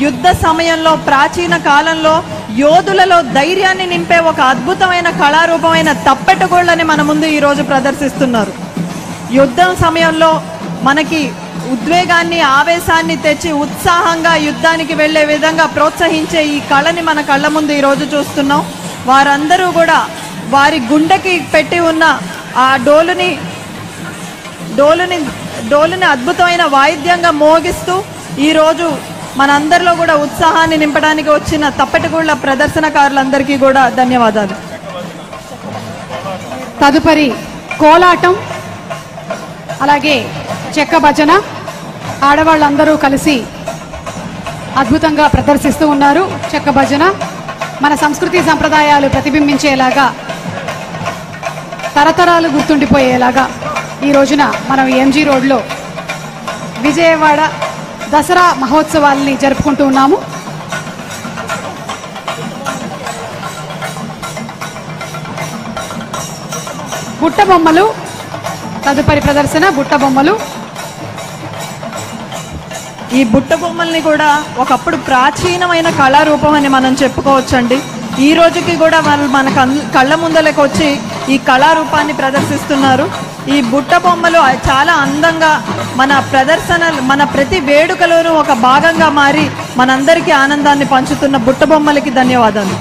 యుద్ధ సమయంలో ప్రాచీన కాలంలో యోధులలో ధైర్యాన్ని నింపే ఒక అద్భుతమైన కళారూపమైన తప్పెటగూళ్ళని మన ముందు ఈరోజు ప్రదర్శిస్తున్నారు. యుద్ధం సమయంలో మనకి ఉద్వేగాన్ని ఆవేశాన్ని తెచ్చి ఉత్సాహంగా యుద్ధానికి వెళ్లే విధంగా ప్రోత్సహించే ఈ కళని మన కళ్ళ ముందు ఈరోజు చూస్తున్నాం. వారందరూ కూడా వారి గుండెకి పెట్టి ఉన్న ఆ డోలుని అద్భుతమైన వాయిద్యంగా మోగిస్తూ ఈరోజు మనందరిలో కూడా ఉత్సాహాన్ని నింపడానికి వచ్చిన తప్పెటగూళ్ళ ప్రదర్శనకారులందరికీ కూడా ధన్యవాదాలు. తదుపరి కోలాటం, అలాగే చెక్క భజన ఆడవాళ్ళందరూ కలిసి అద్భుతంగా ప్రదర్శిస్తూ ఉన్నారు. చెక్క భజన మన సంస్కృతి సంప్రదాయాలు ప్రతిబింబించేలాగా, తరతరాలు గుర్తుండిపోయేలాగా ఈ రోజున మనం ఎంజీ రోడ్లో విజయవాడ దసరా మహోత్సవాల్ని జరుపుకుంటూ ఉన్నాము. బుట్ట బొమ్మలు తదుపరి ప్రదర్శన. బుట్ట బొమ్మలు, ఈ బుట్ట బొమ్మల్ని కూడా ఒకప్పుడు ప్రాచీనమైన కళారూపం అని మనం చెప్పుకోవచ్చండి. ఈ రోజుకి కూడా వాళ్ళు మన కళ్ళ ముందలకు వచ్చి ఈ కళారూపాన్ని ప్రదర్శిస్తున్నారు. ఈ బుట్ట బొమ్మలు చాలా అందంగా మన ప్రతి వేడుకలోనూ ఒక భాగంగా మారి మనందరికీ ఆనందాన్ని పంచుతున్న బుట్ట బొమ్మలకి ధన్యవాదాలు.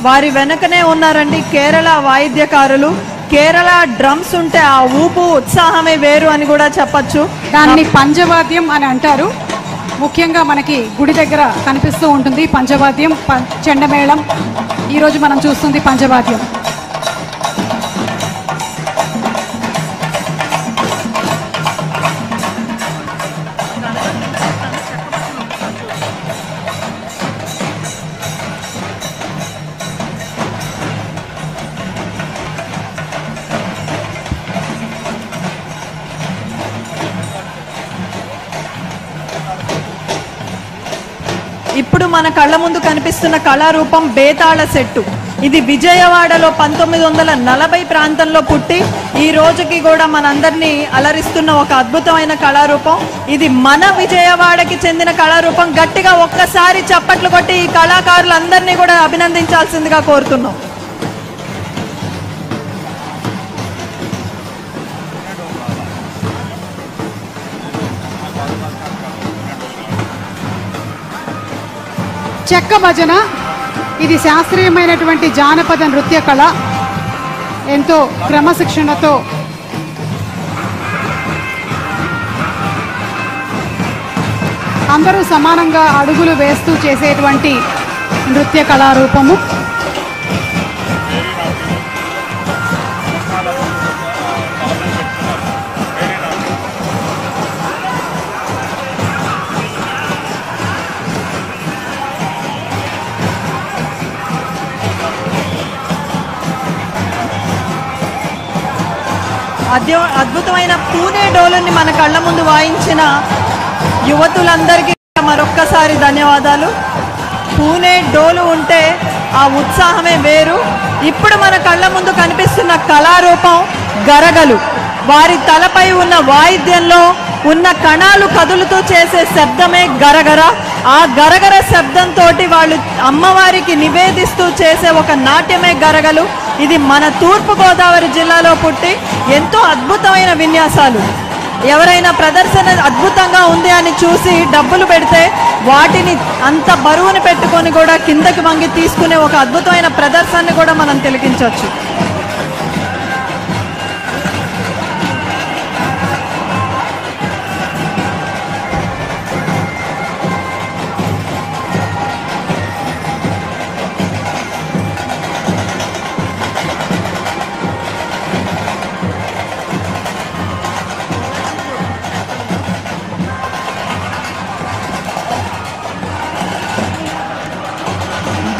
వారి వెనకనే ఉన్నారండి కేరళ వాయిద్యకారులు. కేరళ డ్రమ్స్ ఉంటే ఆ ఊపు ఉత్సాహమే వేరు అని కూడా చెప్పచ్చు. దాన్ని పంచవాద్యం అని అంటారు. ముఖ్యంగా మనకి గుడి దగ్గర కనిపిస్తూ ఉంటుంది పంచవాద్యం, చెండమేళం. ఈరోజు మనం చూస్తుంది పంచవాద్యం. ఇప్పుడు మన కళ్ళ ముందు కనిపిస్తున్న కళారూపం బేతాళ సెట్టు. ఇది విజయవాడలో 1940 ప్రాంతంలో పుట్టి ఈ రోజుకి కూడా మనందరినీ అలరిస్తున్న ఒక అద్భుతమైన కళారూపం. ఇది మన విజయవాడకి చెందిన కళారూపం. గట్టిగా ఒక్కసారి చప్పట్లు కొట్టి ఈ కళాకారులందరినీ కూడా అభినందించాల్సిందిగా కోరుతున్నాం. చెక్క భజన, ఇది శాస్త్రీయమైనటువంటి జానపద నృత్య కళ. ఎంతో క్రమశిక్షణతో అందరూ సమానంగా అడుగులు వేస్తూ చేసేటువంటి నృత్య కళారూపము. అద్భుతమైన పూణే డోలుని మన కళ్ళ ముందు వాయించిన యువతులందరికీ మరొక్కసారి ధన్యవాదాలు. పూణే డోలు ఉంటే ఆ ఉత్సాహమే వేరు. ఇప్పుడు మన కళ్ళ ముందు కనిపిస్తున్న కళారూపం గరగలు. వారి తలపై ఉన్న వాయిద్యంలో ఉన్న కణాలు కదులుతూ చేసే శబ్దమే గరగర. ఆ గరగర శబ్దంతో వాళ్ళు అమ్మవారికి నివేదిస్తూ చేసే ఒక నాట్యమే గరగలు. ఇది మన తూర్పుగోదావరి జిల్లాలో పుట్టి ఎంతో అద్భుతమైన విన్యాసాలు. ఎవరైనా ప్రదర్శన అద్భుతంగా ఉంది అని చూసి డబ్బులు పెడితే వాటిని అంత బరువుని పెట్టుకొని కూడా కిందకి వంగి తీసుకునే ఒక అద్భుతమైన ప్రదర్శనని కూడా మనం తిలకించవచ్చు.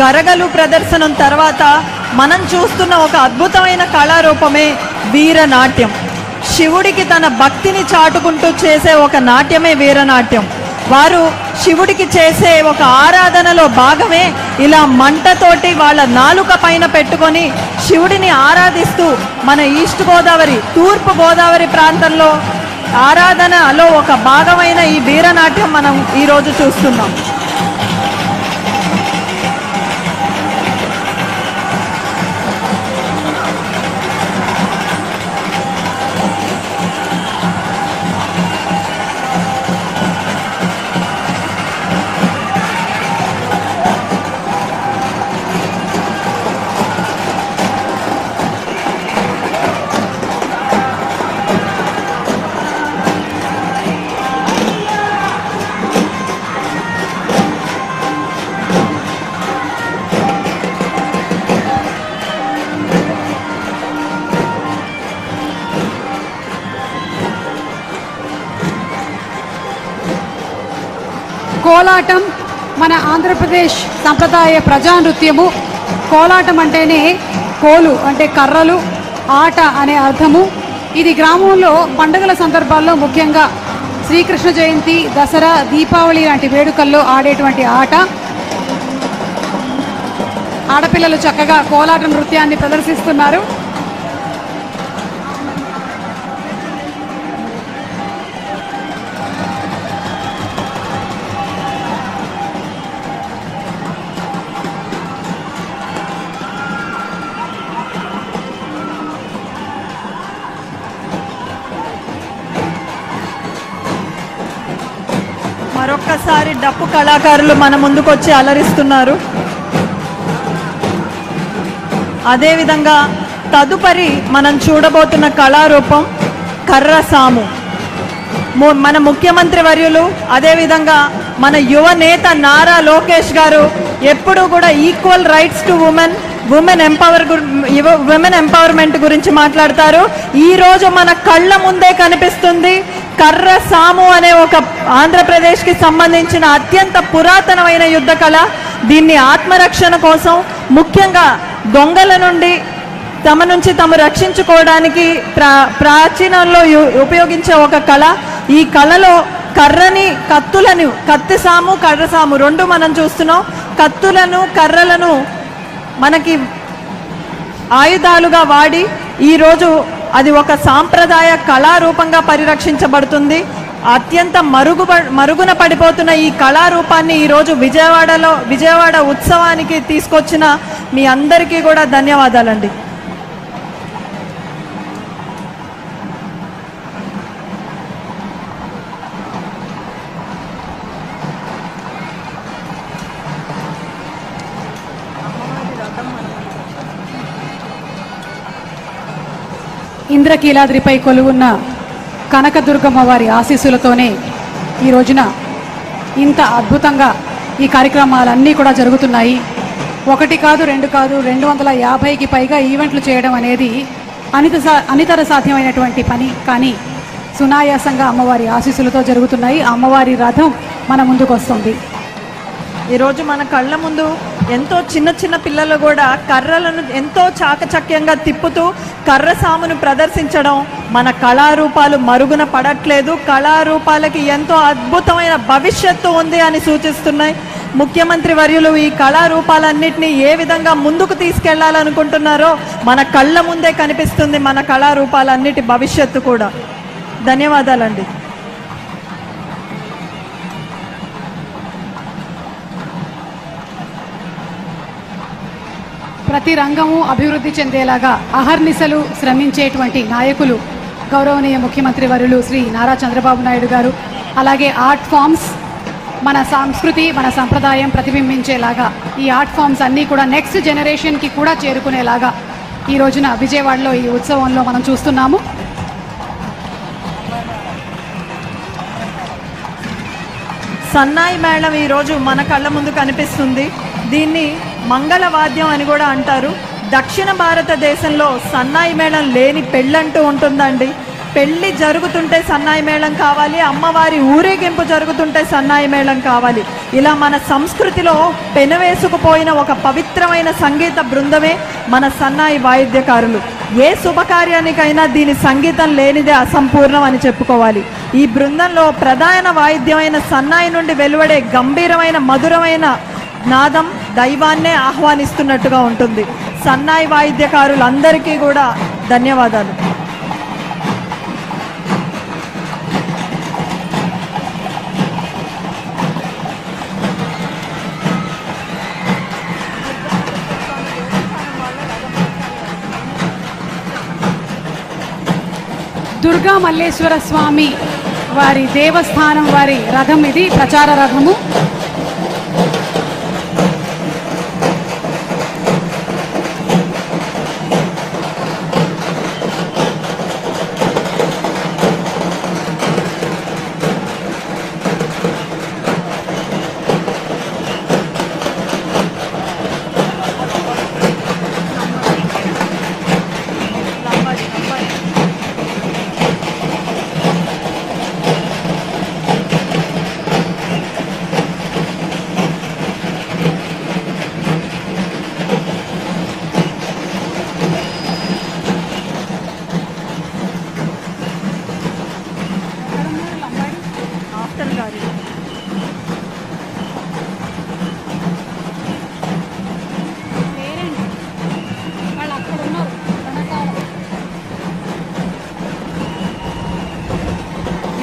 గరగలు ప్రదర్శనం తర్వాత మనం చూస్తున్న ఒక అద్భుతమైన కళారూపమే వీరనాట్యం. శివుడికి తన భక్తిని చాటుకుంటూ చేసే ఒక నాట్యమే వీరనాట్యం. వారు శివుడికి చేసే ఒక ఆరాధనలో భాగమే ఇలా మంటతోటి వాళ్ళ నాలుక పైన పెట్టుకొని శివుడిని ఆరాధిస్తూ మన ఈస్ట్ గోదావరి, తూర్పు గోదావరి ప్రాంతంలో ఆరాధనలో ఒక భాగమైన ఈ వీరనాట్యం మనం ఈరోజు చూస్తున్నాం. కోలాటం మన ఆంధ్రప్రదేశ్ సంప్రదాయ ప్రజా నృత్యము. కోలాటం అంటేనే కోలు అంటే కర్రలు, ఆట అనే అర్థము. ఇది గ్రామంలో పండుగల సందర్భాల్లో ముఖ్యంగా శ్రీకృష్ణ జయంతి, దసరా, దీపావళి లాంటి వేడుకల్లో ఆడేటువంటి ఆట. ఆడపిల్లలు చక్కగా కోలాట నృత్యాన్ని ప్రదర్శిస్తున్నారు. మరొక్కసారి డప్పు కళాకారులు మన ముందుకు వచ్చి అలరిస్తున్నారు. అదేవిధంగా తదుపరి మనం చూడబోతున్న కళారూపం కర్రసాము. మన ముఖ్యమంత్రి వర్యులు, అదేవిధంగా మన యువ నేత నారా లోకేష్ గారు ఎప్పుడూ కూడా equal rights to women empowerment గురించి మాట్లాడతారు. ఈ రోజు మన కళ్ళ ముందే కనిపిస్తుంది కర్రసాము అనే ఒక ఆంధ్రప్రదేశ్కి సంబంధించిన అత్యంత పురాతనమైన యుద్ధ కళ. దీన్ని ఆత్మరక్షణ కోసం, ముఖ్యంగా దొంగల నుండి తమ రక్షించుకోవడానికి ప్రాచీనంలో ఉపయోగించే ఒక కళ. ఈ కళలో కత్తిసాము, కర్రసాము రెండు మనం చూస్తున్నాం. కత్తులను, కర్రలను మనకి ఆయుధాలుగా వాడి ఈరోజు అది ఒక సాంప్రదాయ కళారూపంగా పరిరక్షించబడుతుంది. అత్యంత మరుగున పడిపోతున్న ఈ కళారూపాన్ని ఈరోజు విజయవాడ ఉత్సవానికి తీసుకొచ్చిన మీ అందరికీ కూడా ధన్యవాదాలండి. ఇంద్రకీలాద్రిపై కొలువున్న కనకదుర్గమ్మ వారి ఆశీస్సులతోనే ఈ రోజున ఇంత అద్భుతంగా ఈ కార్యక్రమాలన్నీ కూడా జరుగుతున్నాయి. ఒకటి కాదు, రెండు కాదు, 250కి పైగా ఈవెంట్లు చేయడం అనేది అనితర సాధ్యమైనటువంటి పని. కానీ సునాయాసంగా అమ్మవారి ఆశీస్సులతో జరుగుతున్నాయి. అమ్మవారి రథం మన ముందుకు వస్తుంది. ఈరోజు మన కళ్ళ ముందు ఎంతో చిన్న పిల్లలు కూడా కర్రలను ఎంతో చాకచక్యంగా తిప్పుతూ కర్రసామును ప్రదర్శించడం మన కళారూపాలు మరుగున పడట్లేదు. కళారూపాలకి ఎంతో అద్భుతమైన భవిష్యత్తు ఉంది అని సూచిస్తున్నాయి. ముఖ్యమంత్రి వర్యులు ఈ కళారూపాలన్నింటినీ ఏ విధంగా ముందుకు తీసుకెళ్లాలనుకుంటున్నారో మన కళ్ళ ముందే కనిపిస్తుంది మన కళారూపాలన్నిటి భవిష్యత్తు కూడా. ధన్యవాదాలండి. ప్రతి రంగము అభివృద్ధి చెందేలాగా అహర్నిశలు శ్రమించేటువంటి నాయకులు గౌరవనీయ ముఖ్యమంత్రి వర్యులు శ్రీ నారా చంద్రబాబు నాయుడు గారు. అలాగే ఆర్ట్ ఫామ్స్ మన సంస్కృతి, మన సంప్రదాయం ప్రతిబింబించేలాగా ఈ ఆర్ట్ ఫామ్స్ అన్నీ కూడా నెక్స్ట్ జనరేషన్కి కూడా చేరుకునేలాగా ఈ రోజున విజయవాడలో ఈ ఉత్సవంలో మనం చూస్తున్నాము. సన్నాయి మేళం ఈరోజు మన కళ్ళ ముందు కనిపిస్తుంది. దీన్ని మంగళవాద్యం అని కూడా అంటారు. దక్షిణ భారతదేశంలో సన్నాయి మేళం లేని పెళ్ళంటూ ఉంటుందండి. పెళ్లి జరుగుతుంటే సన్నాయి మేళం కావాలి, అమ్మవారి ఊరేగింపు జరుగుతుంటే సన్నాయి మేళం కావాలి. ఇలా మన సంస్కృతిలో పెనవేసుకుపోయిన ఒక పవిత్రమైన సంగీత బృందమే మన సన్నాయి వాయిద్యకారులు. ఏ శుభకార్యానికైనా దీని సంగీతం లేనిదే అసంపూర్ణం అని చెప్పుకోవాలి. ఈ బృందంలో ప్రధాన వాయిద్యమైన సన్నాయి నుండి వెలువడే గంభీరమైన మధురమైన నాదం దైవాన్నే ఆహ్వానిస్తున్నట్టుగా ఉంటుంది. సన్నాయి వాయిద్యకారులందరికీ కూడా ధన్యవాదాలు. దుర్గా మల్లేశ్వర స్వామి వారి దేవస్థానం వారి రథం ఇది, ప్రచార రథము.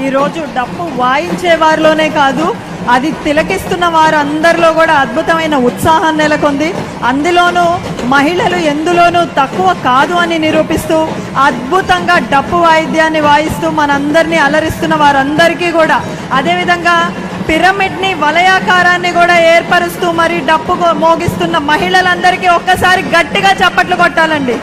ఈరోజు డప్పు వాయించే వారిలోనే కాదు, అది తిలకిస్తున్న వారందరిలో కూడా అద్భుతమైన ఉత్సాహం నెలకొంది. అందులోనూ మహిళలు ఎందులోనూ తక్కువ కాదు అని నిరూపిస్తూ అద్భుతంగా డప్పు వాయిద్యాన్ని వాయిస్తూ మనందరినీ అలరిస్తున్న వారందరికీ కూడా, అదేవిధంగా పిరమిడ్ని వలయాకారాన్ని కూడా ఏర్పరుస్తూ మరి డప్పు మోగిస్తున్న మహిళలందరికీ ఒక్కసారి గట్టిగా చప్పట్లు కొట్టాలండి.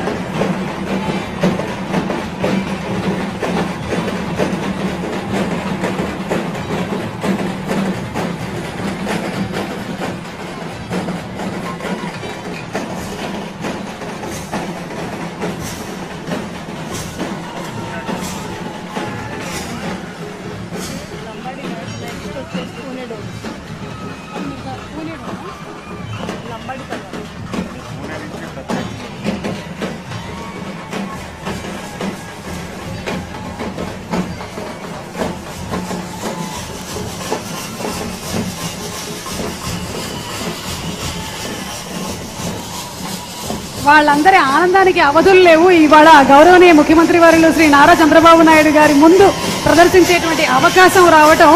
వాళ్ళందరి ఆనందానికి అవధులు లేవు. ఇవాళ గౌరవనీయ ముఖ్యమంత్రి వర్యులు శ్రీ నారా చంద్రబాబు నాయుడు గారి ముందు ప్రదర్శించేటువంటి అవకాశం రావటం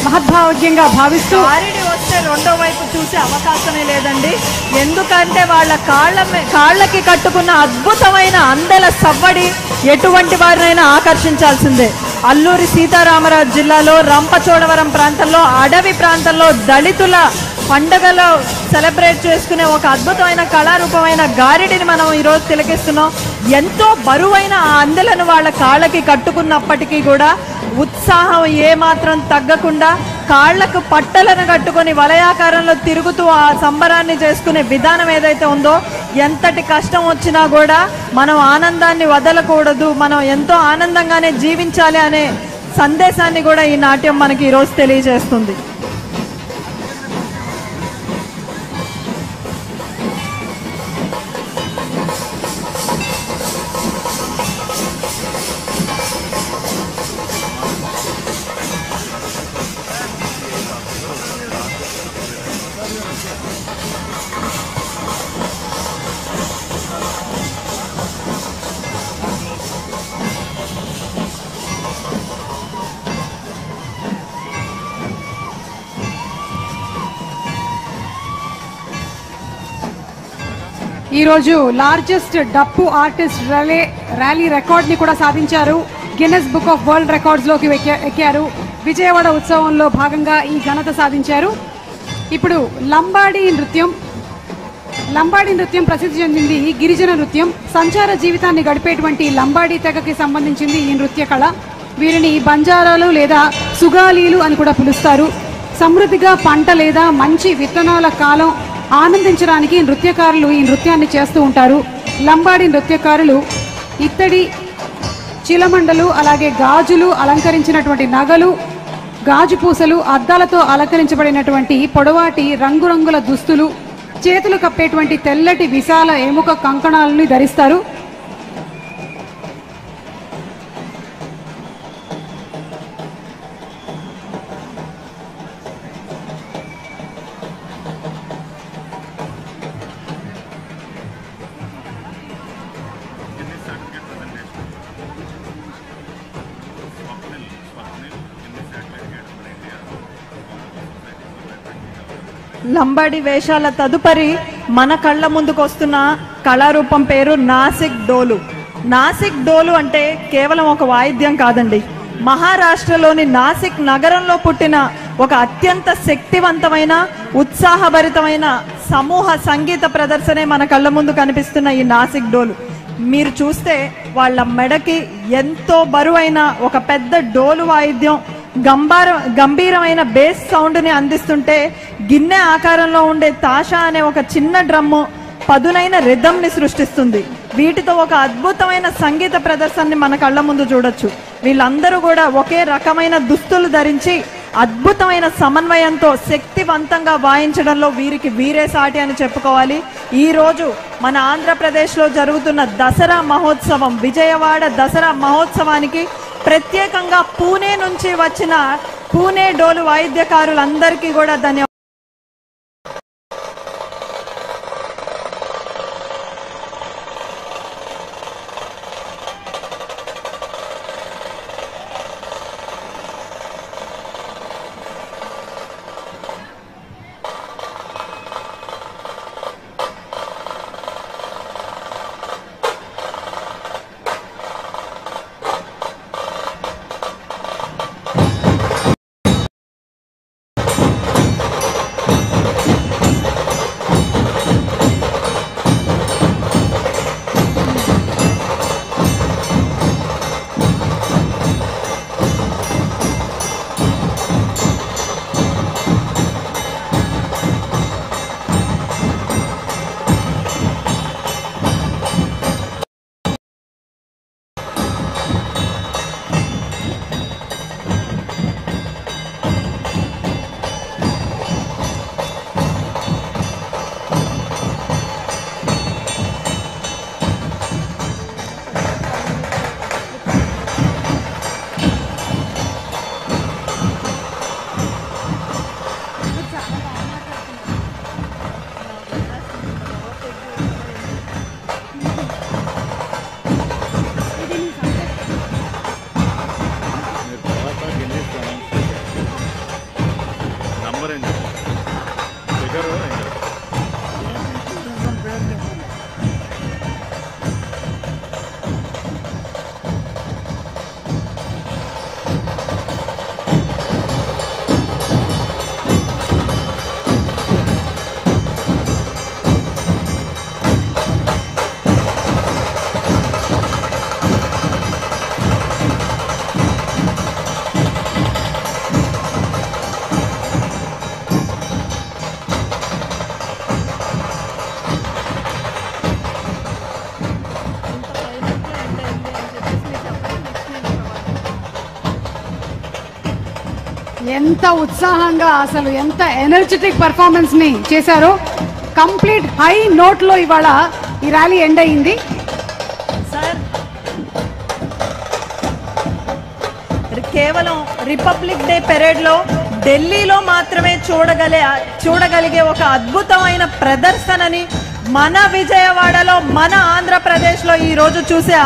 మహద్భాగ్యంగా భావిస్తూ, గారిడి వస్తే రెండో వైపు చూసే అవకాశమే లేదండి. ఎందుకంటే వాళ్ళ కాళ్ళకి కట్టుకున్న అద్భుతమైన అందెల సవ్వడి ఎటువంటి వారినైనా ఆకర్షించాల్సిందే. అల్లూరి సీతారామరాజు జిల్లాలో రంపచోడవరం ప్రాంతంలో, అడవి ప్రాంతంలో దళితుల పండుగలో సెలబ్రేట్ చేసుకునే ఒక అద్భుతమైన కళారూపమైన గారిడిని మనం ఈరోజు తిలకిస్తున్నాం. ఎంతో బరువైన ఆ అందెలను వాళ్ళ కాళ్ళకి కట్టుకున్నప్పటికీ కూడా ఉత్సాహం ఏమాత్రం తగ్గకుండా కాళ్లకు పట్టలను కట్టుకొని వలయాకారంలో తిరుగుతూ ఆ సంబరాన్ని చేసుకునే విధానం ఏదైతే ఉందో, ఎంతటి కష్టం వచ్చినా కూడా మనం ఆనందాన్ని వదలకూడదు, మనం ఎంతో ఆనందంగానే జీవించాలి అనే సందేశాన్ని కూడా ఈ నాట్యం మనకి ఈరోజు తెలియజేస్తుంది. ఈరోజు లార్జెస్ట్ డప్పు ఆర్టిస్ట్ ర్యాలీ రికార్డ్ ని కూడా సాధించారు. Guinness book of world records లోకి ఎక్కారు. విజయవాడ ఉత్సవంలో భాగంగా ఈ ఘనత సాధించారు. ఇప్పుడు లంబాడీ నృత్యం ప్రసిద్ధి చెందింది. గిరిజన నృత్యం సంచార జీవితాన్ని గడిపేటువంటి లంబాడీ తెగకి సంబంధించింది ఈ నృత్య కళ. వీరిని బంజారాలు లేదా సుగాలీలు అని కూడా పిలుస్తారు. సమృద్ధిగా పంట లేదా మంచి విత్తనాల కాలం ఆనందించడానికి నృత్యకారులు ఈ నృత్యాన్ని చేస్తూ ఉంటారు. లంబాడీ నృత్యకారులు ఇత్తడి చిలమండలు, అలాగే గాజులు అలంకరించినటువంటి నగలు, గాజు పూసలు, అద్దాలతో అలంకరించబడినటువంటి పొడవాటి రంగురంగుల దుస్తులు, చేతులు కప్పేటువంటి తెల్లటి విశాల ఎముక కంకణాలను ధరిస్తారు. లంబాడి వేషాల తదుపరి మన కళ్ళ ముందుకు వస్తున్న కళారూపం పేరు నాసిక్ డోలు. నాసిక్ డోలు అంటే కేవలం ఒక వాయిద్యం కాదండి. మహారాష్ట్రలోని నాసిక్ నగరంలో పుట్టిన ఒక అత్యంత శక్తివంతమైన ఉత్సాహభరితమైన సమూహ సంగీత ప్రదర్శనే మన కళ్ళ ముందు కనిపిస్తున్న ఈ నాసిక్ డోలు. మీరు చూస్తే వాళ్ళ మెడకి ఎంతో బరువైన ఒక పెద్ద డోలు వాయిద్యం గంభీరమైన బేస్ సౌండ్ ని అందిస్తుంటే, గిన్నె ఆకారంలో ఉండే తాషా అనే ఒక చిన్న డ్రమ్ము పదునైన రిథం ని సృష్టిస్తుంది. వీటితో ఒక అద్భుతమైన సంగీత ప్రదర్శనని మన కళ్ళ ముందు చూడొచ్చు. వీళ్ళందరూ కూడా ఒకే రకమైన దుస్తులు ధరించి అద్భుతమైన సమన్వయంతో శక్తివంతంగా వాయించడంలో వీరికి వీరే సాటి అని చెప్పుకోవాలి. ఈ రోజు మన ఆంధ్రప్రదేశ్ లో జరుగుతున్న దసరా మహోత్సవం, విజయవాడ దసరా మహోత్సవానికి ప్రత్యేకంగా పూణే నుంచి వచ్చిన పూణే డోలు వాయిద్యకారులందరికీ కూడా ధన్యవాదాలు. ఎంత ఉత్సాహంగా, అసలు ఎంత ఎనర్జెటిక్ పర్ఫార్మెన్స్ ని చేశారో. కంప్లీట్ హై నోట్ లో ఇవాళ ఈ ర్యాలీ ఎండ్ అయింది. సార్, కేవలం రిపబ్లిక్ డే పెరేడ్ లో ఢిల్లీలో మాత్రమే చూడగలిగే ఒక అద్భుతమైన ప్రదర్శనని మన విజయవాడలో, మన ఆంధ్రప్రదేశ్ లో ఈ రోజు చూసే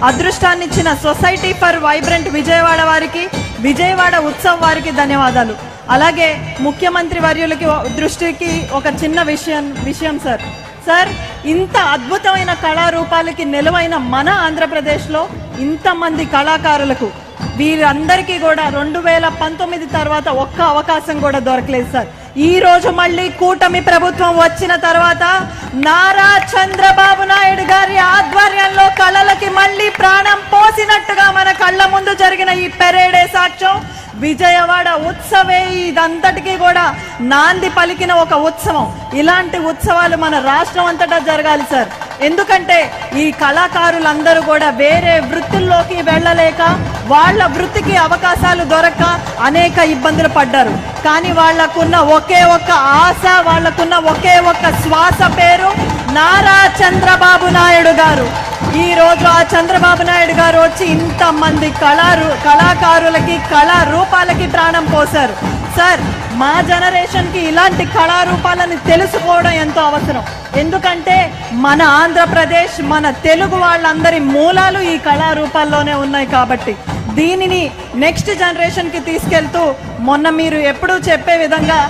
అదృష్టాన్ని ఇచ్చిన సొసైటీ ఫర్ వైబ్రెంట్ విజయవాడ వారికి, విజయవాడ ఉత్సవ్ వారికి ధన్యవాదాలు. అలాగే ముఖ్యమంత్రి వర్యులకి దృష్టికి ఒక చిన్న విషయం సార్, ఇంత అద్భుతమైన కళారూపాలకి నిలువైన మన ఆంధ్రప్రదేశ్లో ఇంతమంది కళాకారులకు, వీరందరికీ కూడా 2019 తర్వాత ఒక్క అవకాశం కూడా దొరకలేదు సార్. ఈ రోజు మళ్ళీ కూటమి ప్రభుత్వం వచ్చిన తర్వాత నారా చంద్రబాబు నాయుడు గారి ఆధ్వర్యంలో కళలకి మళ్ళీ ప్రాణం పోసినట్టుగా మన కళ్ళ ముందు జరిగిన ఈ పెరేడే సాక్ష్యం. విజయవాడ ఉత్సవే ఇదంతటికీ కూడా నాంది పలికిన ఒక ఉత్సవం. ఇలాంటి ఉత్సవాలు మన రాష్ట్రం అంతటా జరగాలి సార్. ఎందుకంటే ఈ కళాకారులందరూ కూడా వేరే వృత్తుల్లోకి వెళ్ళలేక, వాళ్ళ వృత్తికి అవకాశాలు దొరక్క అనేక ఇబ్బందులు పడ్డారు. కానీ వాళ్లకున్న ఒకే ఒక్క ఆశ, వాళ్లకున్న ఒకే ఒక్క శ్వాస పేరు నారా చంద్రబాబు నాయుడు గారు. ఈ రోజు ఆ చంద్రబాబు నాయుడు గారు వచ్చి ఇంతమంది కళాకారులకి, కళారూపాలకి ప్రాణం పోశారు. సార్, మా జనరేషన్ కి ఇలాంటి కళారూపాలను తెలుసుకోవడం ఎంతో అవసరం. ఎందుకంటే మన ఆంధ్రప్రదేశ్, మన తెలుగు వాళ్ళందరి మూలాలు ఈ కళారూపాల్లోనే ఉన్నాయి. కాబట్టి దీనిని నెక్స్ట్ జనరేషన్ కి తీసుకెళ్తూ, మొన్న మీరు ఎప్పుడూ చెప్పే విధంగా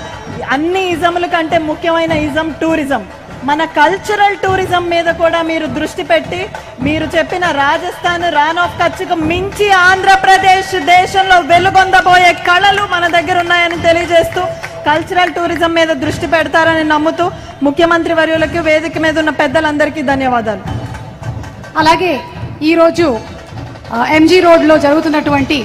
అన్ని ఇజముల కంటే ముఖ్యమైన ఇజం టూరిజం. మన కల్చరల్ టూరిజం మీద కూడా మీరు దృష్టి పెట్టి మీరు చెప్పిన రాజస్థాన్, రాన్ ఆఫ్ కచ్కు మించి ఆంధ్రప్రదేశ్ దేశంలో వెలుగొందబోయే కళలు మన దగ్గర ఉన్నాయని తెలియజేస్తూ కల్చరల్ టూరిజం మీద దృష్టి పెడతారని నమ్ముతూ ముఖ్యమంత్రి వర్యులకి, వేదిక మీద ఉన్న పెద్దలందరికీ ధన్యవాదాలు. అలాగే ఈరోజు ఎంజీ రోడ్లో జరుగుతున్నటువంటి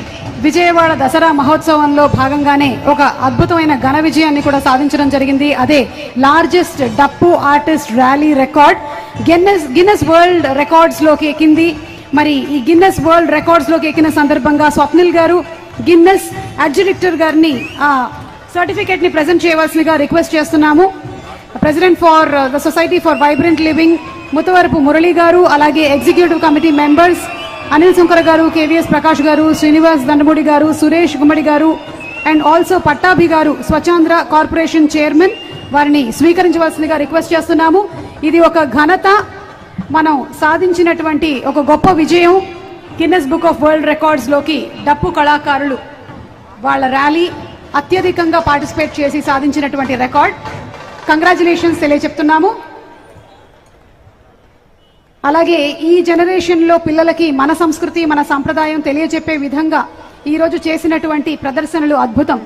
విజయవాడ దసరా మహోత్సవంలో భాగంగానే ఒక అద్భుతమైన ఘన విజయాన్ని కూడా సాధించడం జరిగింది. అదే లార్జెస్ట్ డప్పు artist rally record Guinness world records లోకి ఎక్కింది. మరి ఈ గిన్నెస్ వరల్డ్ రికార్డ్స్ లోకి ఎక్కిన సందర్భంగా స్వప్నిల్ గారు గిన్నెస్ అడ్జిడిక్టర్ గారిని ఆ సర్టిఫికేట్ ని ప్రెజెంట్ చేయవలసిందిగా రిక్వెస్ట్ చేస్తున్నాము. President for the society for vibrant living Muttavarapu Murali garu, అలాగే executive committee members Anil Shankar garu, KVS Prakash garu, Srinivas Dandamudi గారు, సురేష్ గుమ్మడి గారు అండ్ ఆల్సో పట్టాభి గారు, స్వచ్ఛాంధ్ర కార్పొరేషన్ చైర్మన్, వారిని స్వీకరించవలసిందిగా రిక్వెస్ట్ చేస్తున్నాము. ఇది ఒక ఘనత, మనం సాధించినటువంటి ఒక గొప్ప విజయం. Guinness book of world records లోకి డప్పు కళాకారులు వాళ్ళ ర్యాలీ అత్యధికంగా పార్టిసిపేట్ చేసి సాధించినటువంటి రికార్డ్. కంగ్రాచులేషన్స్ తెలియజెప్తున్నాము. అలాగే ఈ జనరేషన్ లో పిల్లలకి మన సంస్కృతి, మన సంప్రదాయం తెలియజెప్పే విధంగా ఈ రోజు చేసినటువంటి ప్రదర్శనలు అద్భుతం.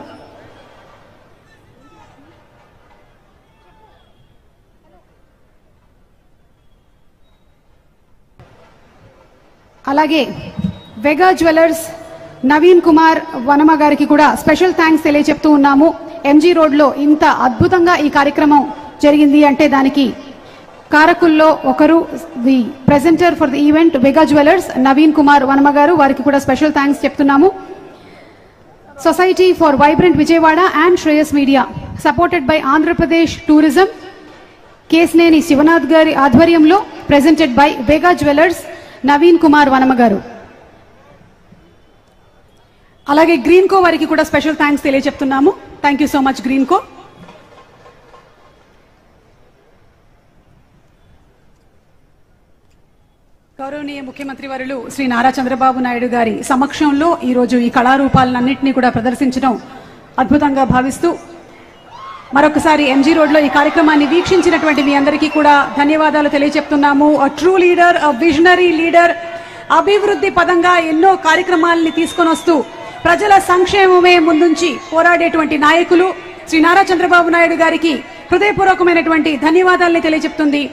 అలాగే వెగా జ్యువెలర్స్ నవీన్ కుమార్ వనమ గారికి కూడా స్పెషల్ థ్యాంక్స్ తెలియజెప్తూ ఉన్నాము. ఎంజీ రోడ్ లో ఇంత అద్భుతంగా ఈ కార్యక్రమం జరిగింది అంటే దానికి కారకుల్లో ఒకరు the presenter for the event Vega jewellers Naveen Kumar Vanama garu, వారికి కూడా స్పెషల్ థ్యాంక్స్ చెప్తున్నాము. Society for vibrant Vijayawada and Shreyas media supported by Andhra Pradesh tourism Kesineni Sivanath గారి ఆధ్వర్యంలో presented by Vega jewellers Naveen Kumar Vanama garu. అలాగే గ్రీన్ కో వారికి కూడా స్పెషల్ థ్యాంక్స్ తెలియజెప్తున్నాము. Thank you so much green co. గౌరవనీయ ముఖ్యమంత్రి వర్యులు శ్రీ నారా చంద్రబాబు నాయుడు గారి సమక్షంలో ఈరోజు ఈ కళారూపాలన్నింటినీ కూడా ప్రదర్శించడం అద్భుతంగా భావిస్తూ మరొకసారి ఎంజీ రోడ్ లో ఈ కార్యక్రమాన్ని వీక్షించినటువంటి మీ అందరికీ కూడా ధన్యవాదాలు తెలియజెప్తున్నాము. ట్రూ లీడర్, విజనరీ లీడర్, అభివృద్ధి పదంగా ఎన్నో కార్యక్రమాలని తీసుకొని వస్తూ ప్రజల సంక్షేమమే ముందుంచి పోరాడేటువంటి నాయకులు శ్రీ నారా చంద్రబాబు నాయుడు గారికి హృదయపూర్వకమైనటువంటి ధన్యవాదాలని తెలియజెప్తుంది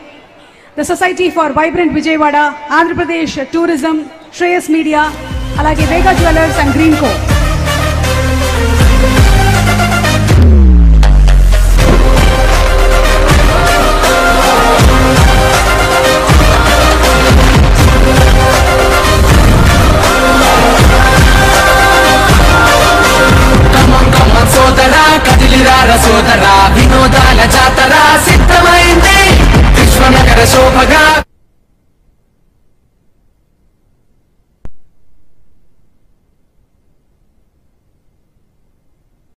the society for vibrant Vijayawada, Andhra Pradesh tourism, Shreyas media, అలాగే Vega jewellers and green co.